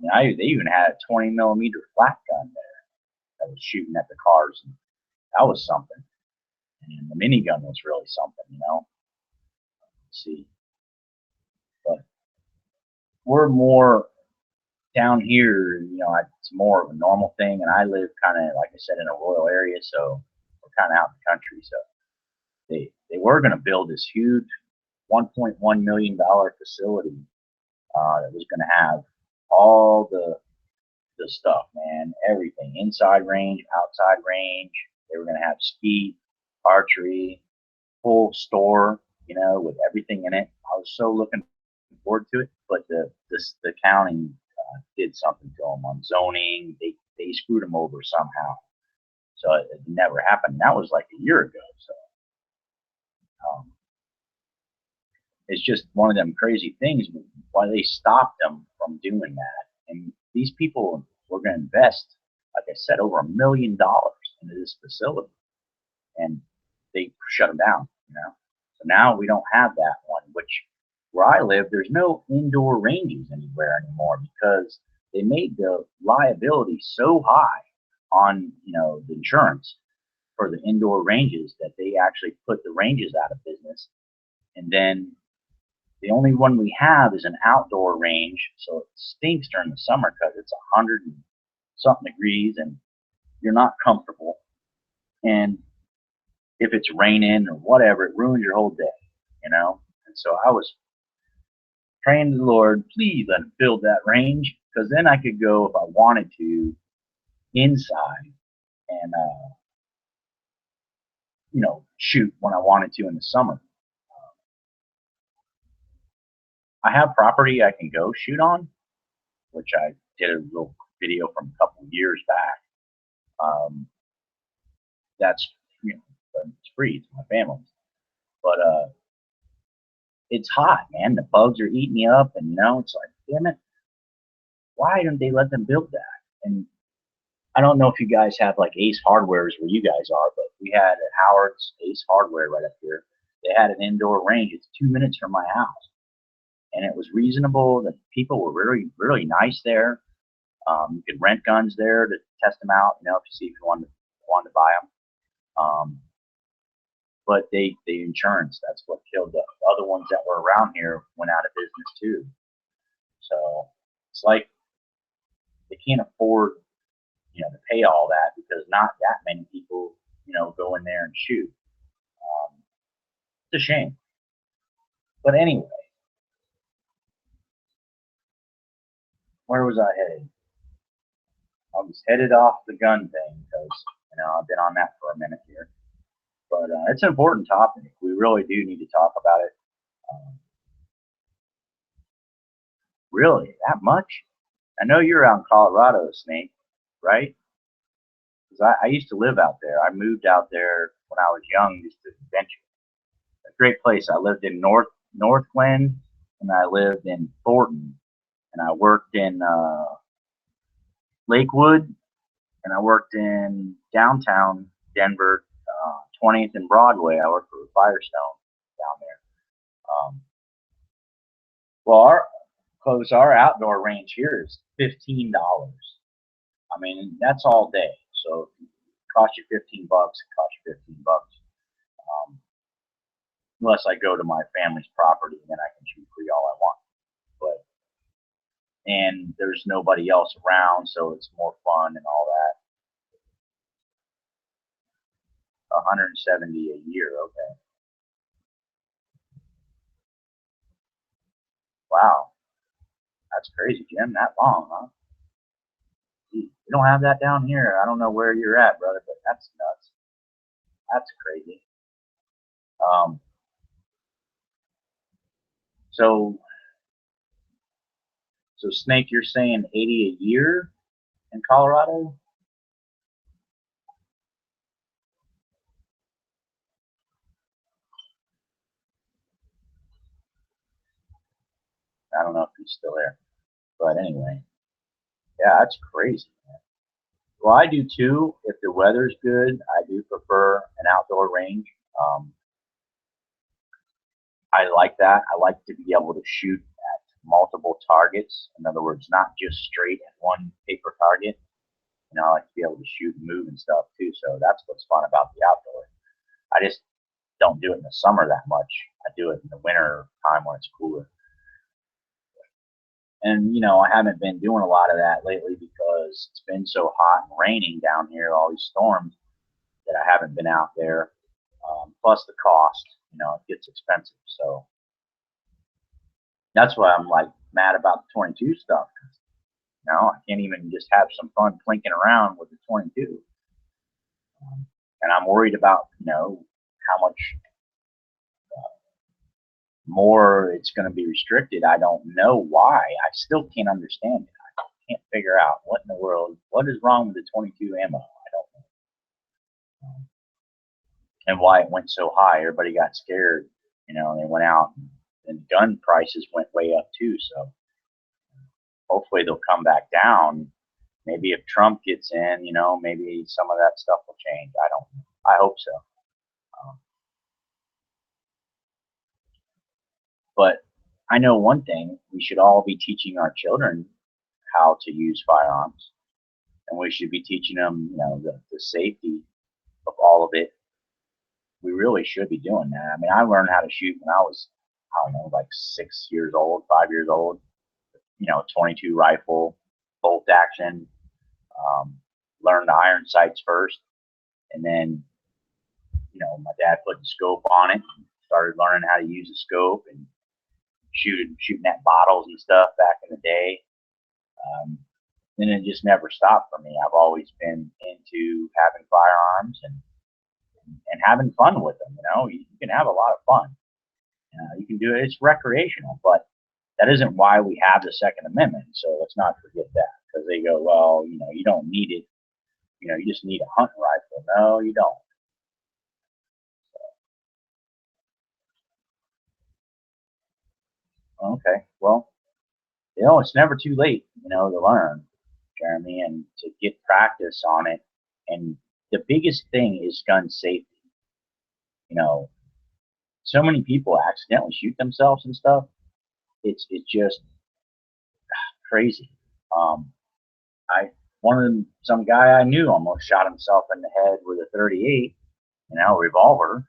They even had a 20 millimeter flat gun there that was shooting at the cars, and that was something. And the minigun was really something. Let's see, but we're more down here. It's more of a normal thing, and I live kind of, like I said, in a rural area, so we're kind of out in the country. So they were going to build this huge $1.1 million facility that was going to have all the stuff, man, everything, inside range, outside range. They were going to have skeet, archery, full store, with everything in it. I was so looking forward to it, but the county did something to them on zoning. They screwed them over somehow, so it never happened. That was like a year ago. So it's just one of them crazy things why they stopped them from doing that. And these people were going to invest, like I said, over $1 million into this facility, and they shut them down. So now we don't have that one. Which where I live, there's no indoor ranges anywhere anymore because they made the liability so high on the insurance for the indoor ranges that they actually put the ranges out of business. And then the only one we have is an outdoor range, so it stinks during the summer because it's 100 and something degrees, and you're not comfortable. And if it's raining or whatever, it ruins your whole day. And so I was praying to the Lord, please let him build that range, because then I could go if I wanted to inside and shoot when I wanted to in the summer. I have property I can go shoot on, which I did a little video from a couple years back. Um, that's it's free to my family, but it's hot, man. The bugs are eating me up, and it's like, damn it, why don't they let them build that? And I don't know if you guys have like Ace Hardwares where you guys are, but we had at Howard's Ace Hardware right up here. They had an indoor range. It's 2 minutes from my house, and it was reasonable. The people were really, really nice there. You could rent guns there to test them out, to see if you wanted to buy them. But the insurance, that's what killed the other ones that were around here, went out of business too. So it's like they can't afford, to pay all that because not that many people, go in there and shoot. It's a shame. But anyway, where was I headed? I was headed off the gun thing because, I've been on that for a minute here. But it's an important topic. We really do need to talk about it. Really, that much? I know you're out in Colorado, Snake, right? Because I used to live out there. I moved out there when I was young, just to adventure. A great place. I lived in Northglenn, and I lived in Thornton, and I worked in Lakewood, and I worked in downtown Denver, 20th and Broadway. I worked for Firestone down there. Well, our outdoor range here is $15. I mean, that's all day. So if it costs you $15, it costs you $15. Unless I go to my family's property, and then I can shoot free all I want. And there's nobody else around, so it's more fun and all that. 170 a year, okay. Wow, that's crazy, Jim. That long, huh? We don't have that down here. I don't know where you're at, brother, but that's nuts. That's crazy. So Snake, you're saying 80 a year in Colorado? I don't know if he's still there, but anyway, yeah, that's crazy, man. Well, I do too. If the weather's good, I do prefer an outdoor range. Um, I like that. I like to be able to shoot at multiple targets. In other words, not just straight at one paper target. I like to be able to shoot and move and stuff too. So that's what's fun about the outdoor. I just don't do it in the summer that much. I do it in the winter time when it's cooler. And I haven't been doing a lot of that lately because it's been so hot and raining down here, all these storms, that I haven't been out there. Plus the cost, it gets expensive. So that's why I'm like mad about the 22 stuff. I can't even just have some fun plinking around with the 22. And I'm worried about, how much more it's going to be restricted. I don't know why. I still can't understand it. I can't figure out what in the world, what is wrong with the 22 ammo. I don't know. And why it went so high. Everybody got scared, and they went out, and gun prices went way up too. So hopefully they'll come back down. Maybe if Trump gets in, maybe some of that stuff will change. I don't know. I hope so. But I know one thing, we should all be teaching our children how to use firearms, and we should be teaching them, the safety of all of it. We really should be doing that. I mean, I learned how to shoot when I was, I don't know, like 6 years old, 5 years old. 22 rifle, bolt action. Learned the iron sights first, and then, my dad put the scope on it, and started learning how to use the scope and shooting at bottles and stuff back in the day. Then it just never stopped for me. I've always been into having firearms and having fun with them. You can have a lot of fun. You can do it. It's recreational, but that isn't why we have the Second Amendment. So let's not forget that, because they go, well, you don't need it. You just need a hunting rifle. No, you don't. Okay, well, it's never too late, to learn, Jeremy, and to get practice on it. And the biggest thing is gun safety. You know, so many people accidentally shoot themselves and stuff. It's just crazy. Um, I some guy I knew almost shot himself in the head with a 38, revolver.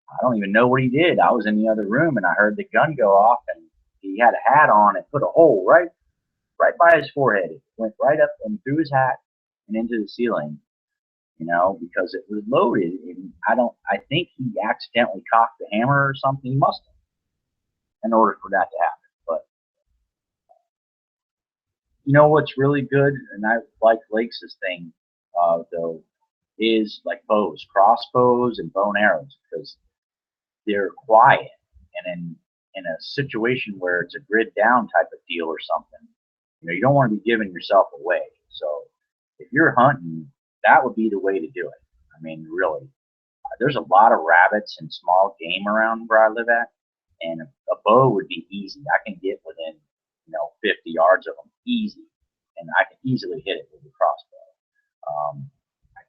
I don't even know what he did. I was in the other room and I heard the gun go off, and he had a hat on and put a hole right by his forehead. It went right up and through his hat and into the ceiling, because it was loaded. And I think he accidentally cocked the hammer or something. He must have, in order for that to happen. But what's really good, and I like Lake's thing, though, is like bows, crossbows, and bow and arrows, because they're quiet. And in a situation where it's a grid down type of deal or something, you don't want to be giving yourself away. So if you're hunting, that would be the way to do it. I mean, really, there's a lot of rabbits and small game around where I live at, and a bow would be easy. I can get within 50 yards of them easy, and I can easily hit it with a crossbow. I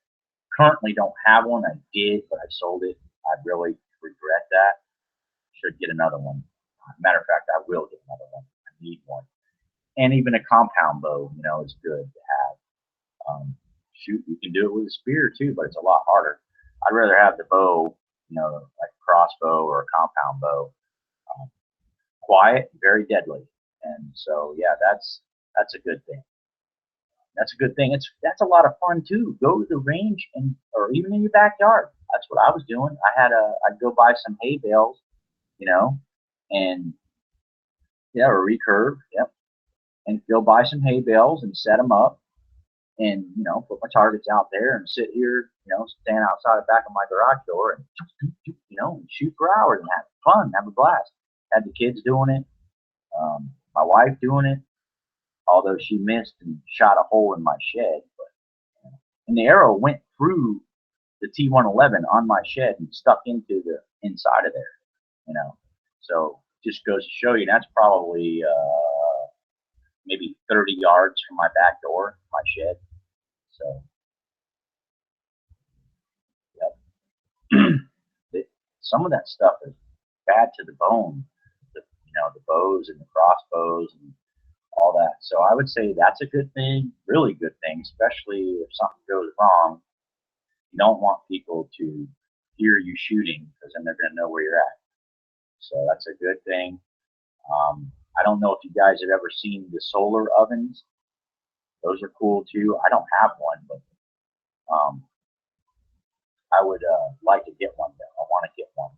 currently don't have one. I did, but I sold it. I really regret that. Should get another one. Matter of fact, I will get another one. I need one. And even a compound bow, is good to have. Shoot, you can do it with a spear too, but it's a lot harder. I'd rather have the bow, like a crossbow or a compound bow, um, quiet, very deadly. And so, yeah, that's a good thing. That's a good thing. That's a lot of fun too. Go to the range or even in your backyard. That's what I was doing. I'd go buy some hay bales, and yeah, or recurve, yep, and go buy some hay bales and set them up, and put my targets out there and sit here, stand outside the back of my garage door and shoot for hours and have fun, have a blast. Had the kids doing it, my wife doing it, although she missed and shot a hole in my shed, but and the arrow went through the T111 on my shed and stuck into the inside of there, so just goes to show you that's probably maybe 30 yards from my back door, my shed. So, yep. Some of that stuff is bad to the bone. The bows and the crossbows and all that. So I would say that's a good thing, really good thing, especially if something goes wrong. You don't want people to hear you shooting, because then they're going to know where you're at. So that's a good thing. I don't know if you guys have ever seen the solar ovens. Those are cool too. I don't have one, but I would like to get one though. I want to get one.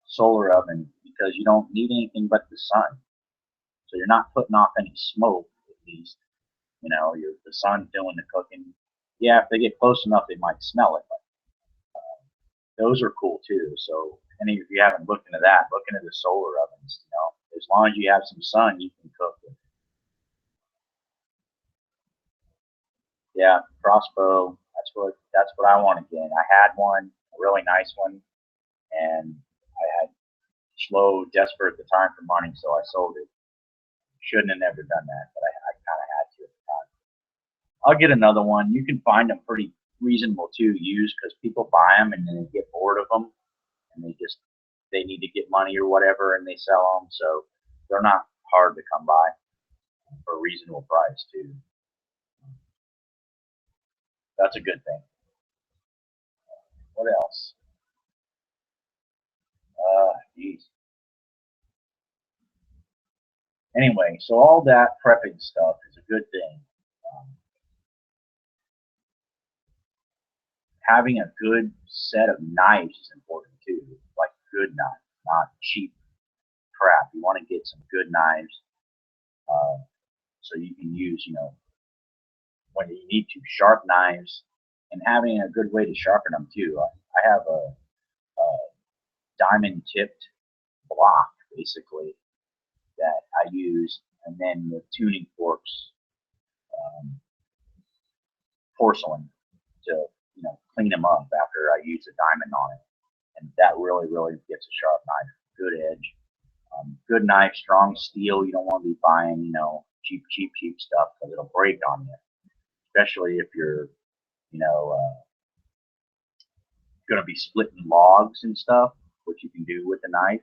Solar oven, because you don't need anything but the sun. So you're not putting off any smoke, at least. The sun's doing the cooking. Yeah, if they get close enough, they might smell it. But those are cool too. So any of you haven't looked into that, look into the solar ovens. As long as you have some sun, you can cook with. Yeah, crossbow. That's what I want again. I had one, a really nice one, and I had slow, desperate at the time for money, so I sold it. Shouldn't have never done that, but I kind of had to at the time. I'll get another one. You can find them pretty reasonable to use, because people buy them and then they get bored of them, and they need to get money or whatever, and they sell them. So they're not hard to come by for a reasonable price too. That's a good thing. What else? Geez. Anyway, so all that prepping stuff is a good thing. Um, Having a good set of knives is important too, like good knives, not cheap crap. You want to get some good knives, so you can use, when you need to, sharp knives, and having a good way to sharpen them too. I have a diamond tipped block, basically, that I use, and then the tuning forks, um, porcelain to clean them up after I use a diamond on it, and that really gets a sharp knife, good edge, good knife, strong steel. You don't want to be buying cheap stuff because it'll break on you, especially if you're you know uh, going to be splitting logs and stuff, which you can do with a knife.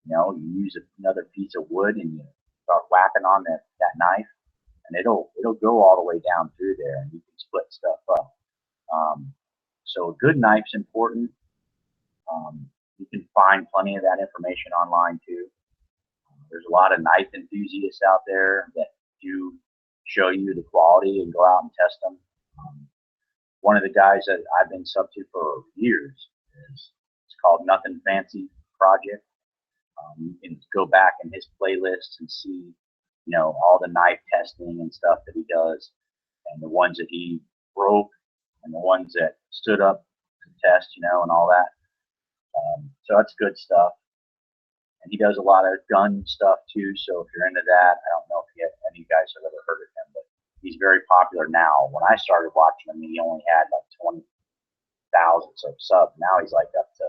You use another piece of wood and you start whacking on that knife, and it'll go all the way down through there, and you can split stuff up. So a good knife's important. You can find plenty of that information online too. There's a lot of knife enthusiasts out there that do show you the quality and go out and test them. One of the guys that I've been sub to for years it's called Nothing Fancy Project. You can go back in his playlists and see, all the knife testing and stuff that he does, and the ones that he broke, and the ones that stood up to test, and all that. So that's good stuff. And he does a lot of gun stuff too. So if you're into that, I don't know if any of you guys have ever heard of him, but he's very popular now. When I started watching him, he only had like 20,000 subs. Now he's like up to,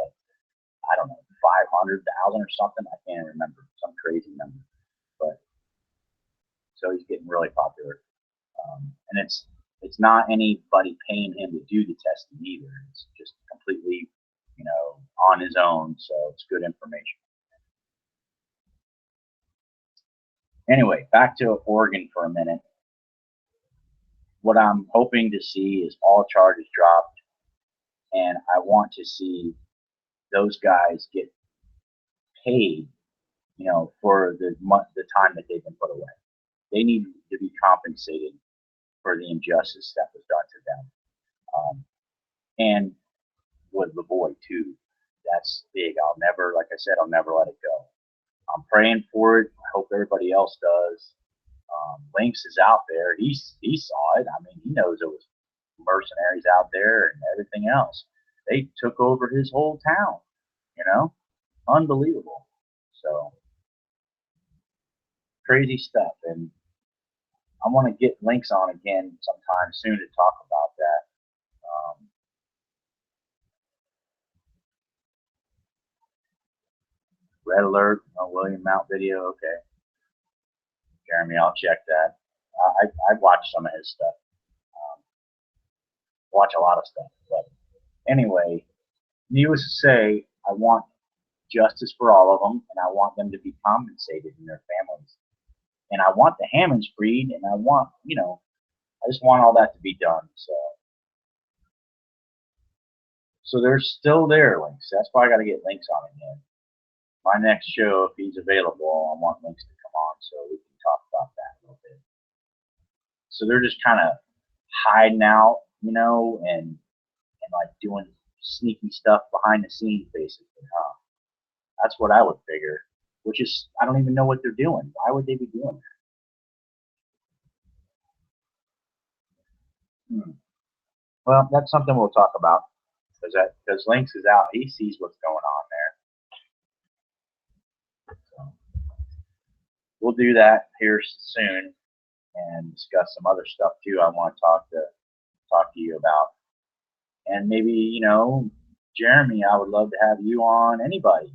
I don't know, 500,000 or something. I can't remember, some crazy number. But so he's getting really popular. And it's not anybody paying him to do the testing either. It's just completely, on his own. So it's good information. Anyway, back to Oregon for a minute. What I'm hoping to see is all charges dropped, and I want to see those guys get paid, for the time that they've been put away. They need to be compensated for the injustice that was done to them. And with the boy too, that's big. Like I said, I'll never let it go. I'm praying for it. I hope everybody else does. Lynx is out there. He saw it. I mean, he knows there was mercenaries out there and everything else. They took over his whole town. Unbelievable. So crazy stuff. And I want to get Lynx on again sometime soon to talk about that. Red Alert, William Mount video. Okay, Jeremy, I'll check that. I watch some of his stuff. Watch a lot of stuff. But anyway, needless to say, I want justice for all of them, and I want them to be compensated and their families. And I want the Hammonds freed, and I want, I just want all that to be done. So they're still there, Lynx. That's why I got to get Lynx on again. My next show, if he's available, I want Lynx to come on so we can talk about that a little bit. So they're just kind of hiding out, and like doing sneaky stuff behind the scenes, basically, huh? That's what I would figure. Which is, I don't even know what they're doing. Why would they be doing that? Well, that's something we'll talk about because Lynx is out. He sees what's going on there. So we'll do that here soon and discuss some other stuff too. I want to talk to you about, and maybe Jeremy, I would love to have you on. Anybody,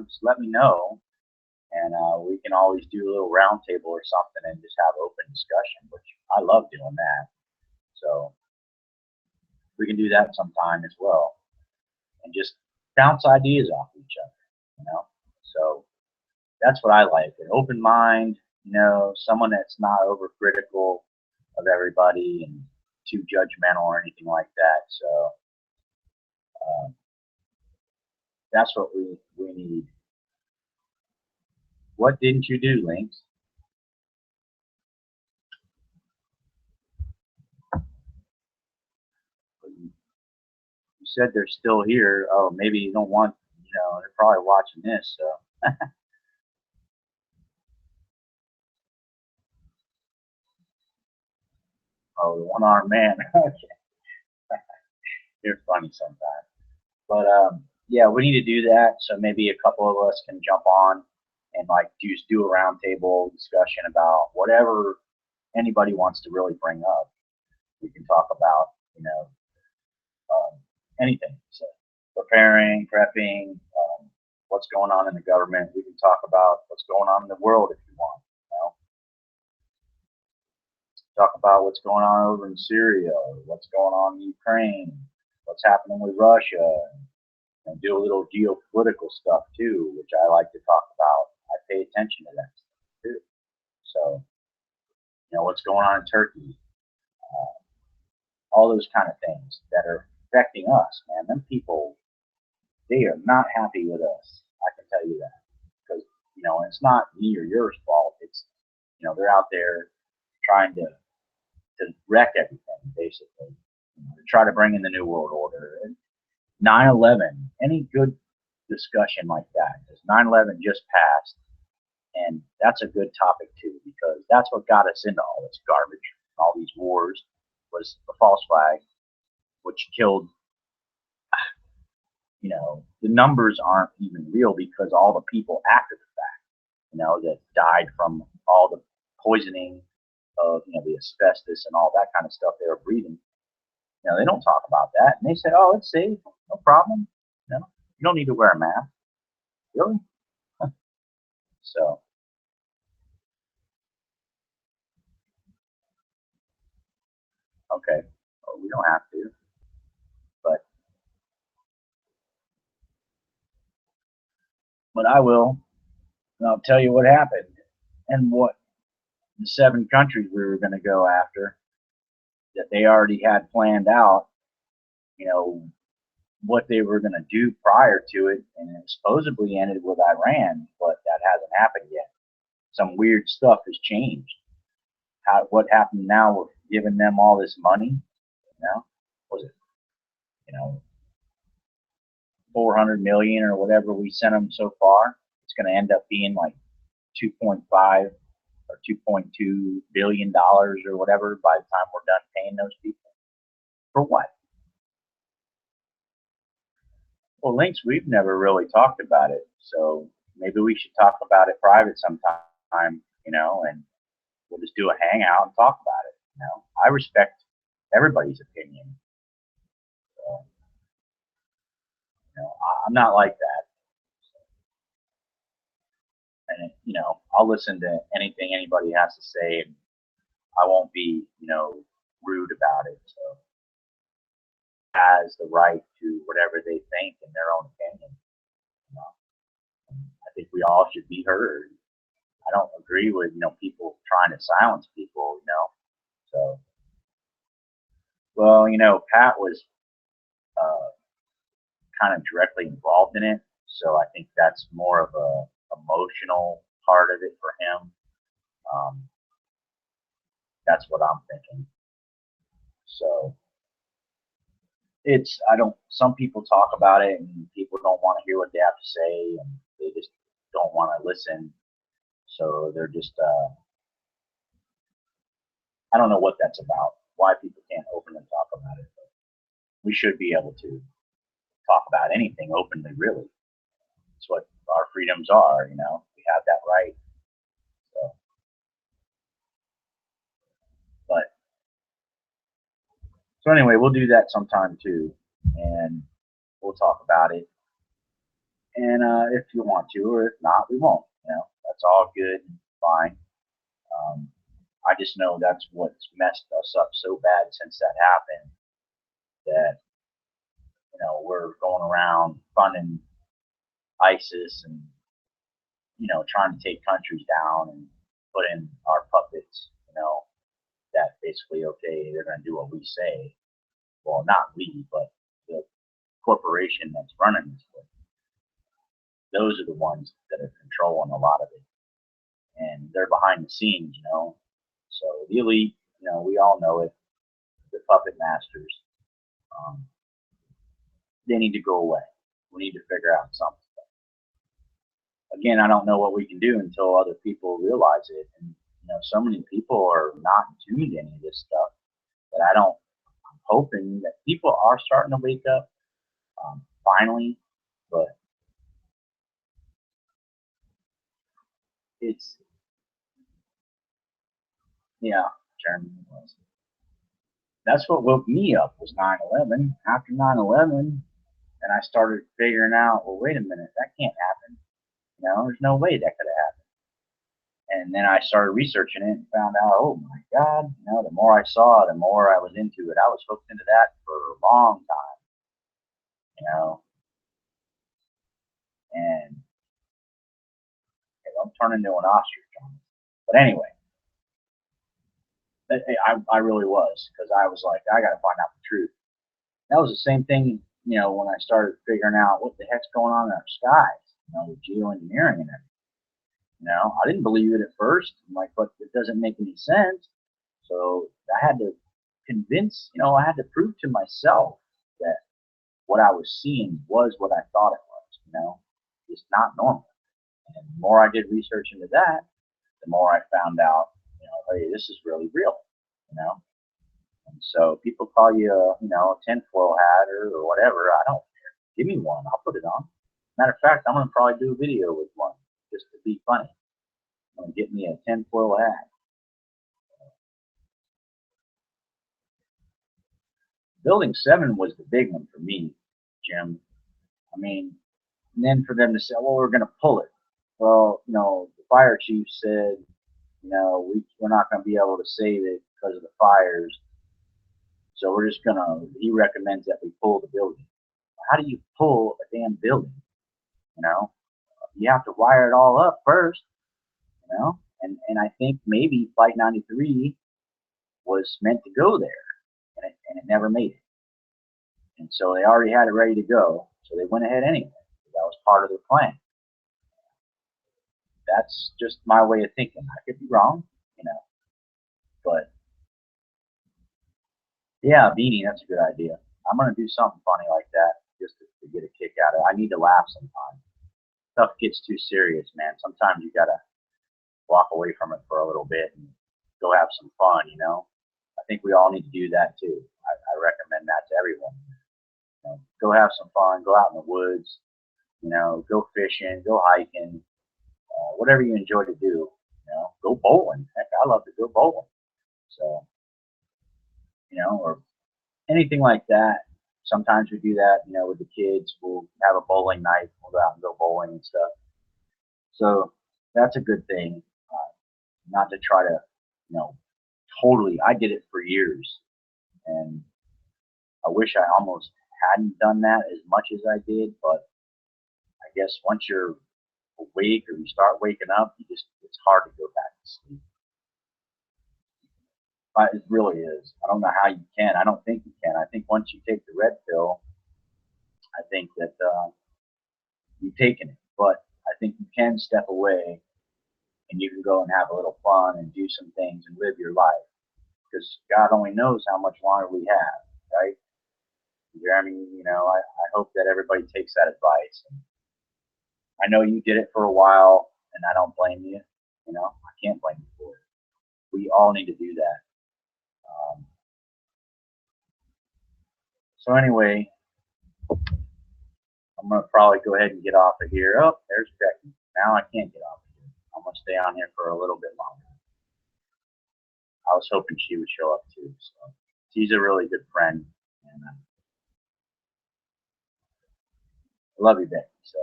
just let me know, and we can always do a little round table or something and just have open discussion, which I love doing that. So we can do that sometime as well, and just bounce ideas off each other. So that's what I like, an open mind, someone that's not overcritical of everybody and too judgmental or anything like that. So that's what we need. What didn't you do, Lynx? You said they're still here. Oh, maybe you don't want, they're probably watching this, so. Oh, the one-armed man. You're funny sometimes. But yeah, we need to do that. So maybe a couple of us can jump on and like just do a roundtable discussion about whatever anybody wants to really bring up. We can talk about, anything. So preparing, prepping, what's going on in the government. We can talk about what's going on in the world if you want. Talk about what's going on over in Syria, what's going on in Ukraine, what's happening with Russia, and do a little geopolitical stuff too, which I like to talk about. I pay attention to that stuff too. So, what's going on in Turkey, all those kind of things that are affecting us, man. Them people, they are not happy with us. I can tell you that because it's not me or yours fault. It's they're out there trying to wreck everything basically. To try to bring in the new world order. And 9/11, any good discussion like that, because 9/11 just passed, and that's a good topic too, because that's what got us into all this garbage, all these wars, was the false flag, which killed. The numbers aren't even real because all the people after the fact, that died from all the poisoning of the asbestos and all that kind of stuff they were breathing. They don't talk about that, and they say, "Oh, it's safe, no problem. You don't need to wear a mask." Really? So, okay, well, we don't have to, but I will, and I'll tell you what happened and what the 7 countries we were going to go after that they already had planned out. You know what they were going to do prior to it, and it supposedly ended with Iran, but that hasn't happened yet. Some weird stuff has changed. What happened now? We're giving them all this money. Was it 400 million or whatever we sent them so far? It's going to end up being like 2.5 or 2.2 billion dollars or whatever by the time we're done paying those people. For what? Well, Links, we've never really talked about it, so maybe we should talk about it private sometime, and we'll just do a hangout and talk about it. I respect everybody's opinion. So, I'm not like that. And, I'll listen to anything anybody has to say, and I won't be, rude about it. So, has the right to whatever they think in their own opinion. I think we all should be heard. I don't agree with people trying to silence people. So well, Pat was kind of directly involved in it, so I think that's more of a emotional part of it for him. Um, that's what I'm thinking. So I don't. Some people talk about it, and people don't want to hear what they have to say, and they just don't want to listen. So they're just. I don't know what that's about. Why people can't openly talk about it. But we should be able to talk about anything openly, really. It's what our freedoms are, we have that right. So anyway, we'll do that sometime too, and we'll talk about it. And if you want to, or if not, we won't. That's all good and fine. I just know that's what's messed us up so bad since that happened. That we're going around funding ISIS and trying to take countries down and put in our puppets. That basically okay, they're going to do what we say. Well, not we, but the corporation that's running this place. Those are the ones that are controlling a lot of it, and they're behind the scenes. So the elite, we all know it. The puppet masters, um, they need to go away. We need to figure out something. Again, I don't know what we can do until other people realize it. And so many people are not in tune to any of this stuff that I'm hoping that people are starting to wake up finally. But it's yeah, Germany was. That's what woke me up was 9/11. After 9/11, and I started figuring out, well, wait a minute, that can't happen. You know, there's no way that could have happened. And then I started researching it and found out, oh my God, you know, the more I saw, the more I was into it. I was hooked into that for a long time, you know, and I'm turning into an ostrich on it. But anyway, I really was because I was like, I got to find out the truth. That was the same thing, you know, when I started figuring out what the heck's going on in our skies, you know, with geoengineering and everything. You know, I didn't believe it at first. I'm like, but it doesn't make any sense. So I had to convince, you know, I had to prove to myself that what I was seeing was what I thought it was, you know, it's not normal. And the more I did research into that, the more I found out, you know, hey, this is really real, you know. And so people call you, you know, a tinfoil hat or whatever. I don't care. Give me one. I'll put it on. Matter of fact, I'm going to probably do a video with one just to be funny. I'm going to get me a tinfoil hat. Building 7 was the big one for me, Jim. I mean, and then for them to say, well, we're going to pull it. Well, you know, the fire chief said, you know, we're not going to be able to save it because of the fires. So we're just going to, he recommends that we pull the building. How do you pull a damn building? You know, you have to wire it all up first, you know, and I think maybe Flight 93 was meant to go there and it never made it. And so they already had it ready to go. So they went ahead anyway. That was part of their plan. That's just my way of thinking. I could be wrong, you know, but yeah, beanie, that's a good idea. I'm gonna do something funny like that just to get a kick out of it. I need to laugh sometimes. Stuff gets too serious, man. Sometimes you gotta walk away from it for a little bit and go have some fun, you know. I think we all need to do that too. I recommend that to everyone. You know, go have some fun, go out in the woods, you know, go fishing, go hiking, whatever you enjoy to do. You know, go bowling. Heck, I love to go bowling. So, you know, or anything like that. Sometimes we do that, you know, with the kids. We'll have a bowling night. We'll go out and go bowling and stuff. So that's a good thing. Not to try to, you know, totally. I did it for years, and I wish I almost hadn't done that as much as I did. But I guess once you're awake or you start waking up, it's hard to go back to sleep. It really is. I don't know how you can. I don't think you can. I think once you take the red pill, I think that you've taken it. But I think you can step away and you can go and have a little fun and do some things and live your life. Because God only knows how much longer we have, right? Jeremy, you know, I hope that everybody takes that advice. And I know you did it for a while, and I don't blame you. You know, I can't blame you for it. We all need to do that. Um, so anyway, I'm gonna probably go ahead and get off of here. Oh, there's Becky. Now I can't get off of here. I'm gonna stay on here for a little bit longer. I was hoping she would show up too. So she's a really good friend, and I love you, Becky. So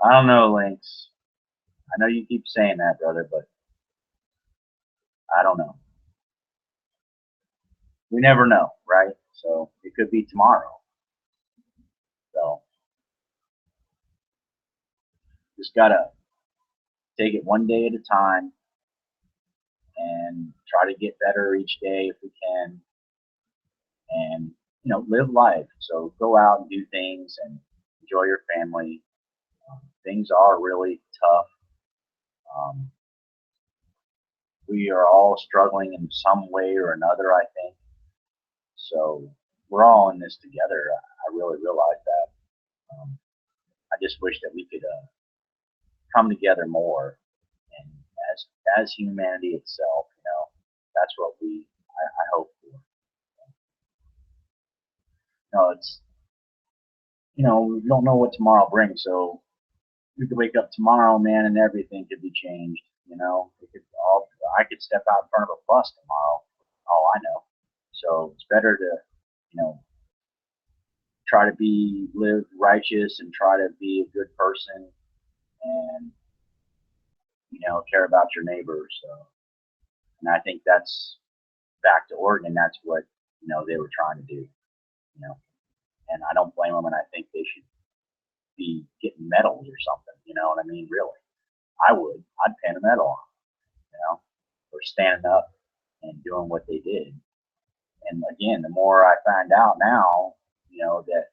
I don't know, Lynx. I know you keep saying that, brother, but I don't know. We never know, right? So it could be tomorrow. So just gotta take it one day at a time and try to get better each day if we can, and you know, live life. So go out and do things and enjoy your family. Things are really tough. Um, we are all struggling in some way or another, I think. So we're all in this together. I really realize that. I just wish that we could come together more, and as humanity itself, you know, that's what I hope for. No, it's we don't know what tomorrow brings. So we could wake up tomorrow, man, and everything could be changed. I could step out in front of a bus tomorrow. All I know. So it's better to, you know, try to live righteous and try to be a good person and, care about your neighbors. So, and I think that's back to Oregon. That's what, they were trying to do, and I don't blame them. And I think they should be getting medals or something. You know what I mean? Really, I would. I'd pin a medal on, for standing up and doing what they did. And again, the more I find out now, that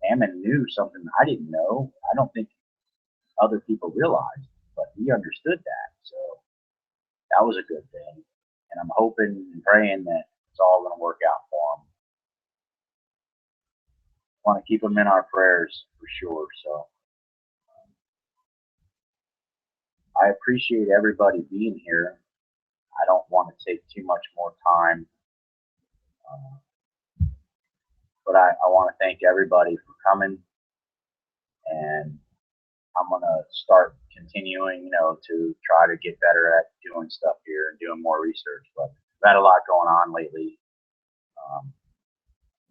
Ammon knew something I didn't know. I don't think other people realized, but he understood that. So that was a good thing. And I'm hoping and praying that it's all going to work out for him. Want to keep him in our prayers for sure. So I appreciate everybody being here. I don't want to take too much more time, but I want to thank everybody for coming. And I'm going to start continuing, to try to get better at doing stuff here and doing more research. But I've had a lot going on lately, in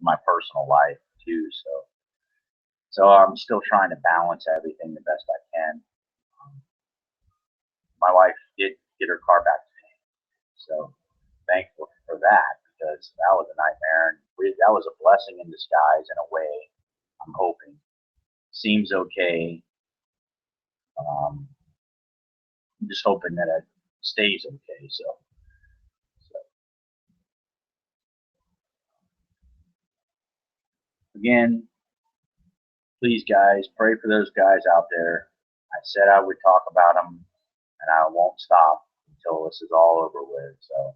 my personal life too. So I'm still trying to balance everything the best I can. My wife did get her car back to me, so thankful for that because that was a nightmare, and that was a blessing in disguise in a way. I'm hoping seems okay. I'm just hoping that it stays okay. So again, please, guys, pray for those guys out there. I said I would talk about them, and I won't stop until this is all over with. So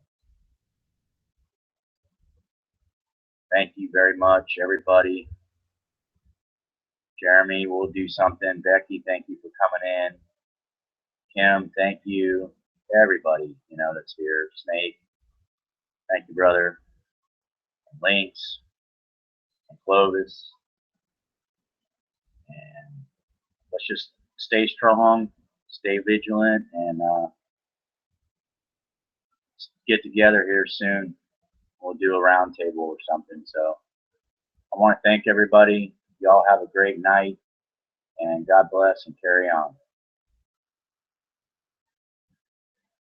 thank you very much, everybody. Jeremy, we'll do something. Becky, thank you for coming in. Kim, thank you. Everybody, that's here. Snake, thank you, brother. And Lynx, and Clovis. And let's just stay strong, stay vigilant, and get together here soon. We'll do a roundtable or something. So I want to thank everybody. Y'all have a great night, and God bless and carry on.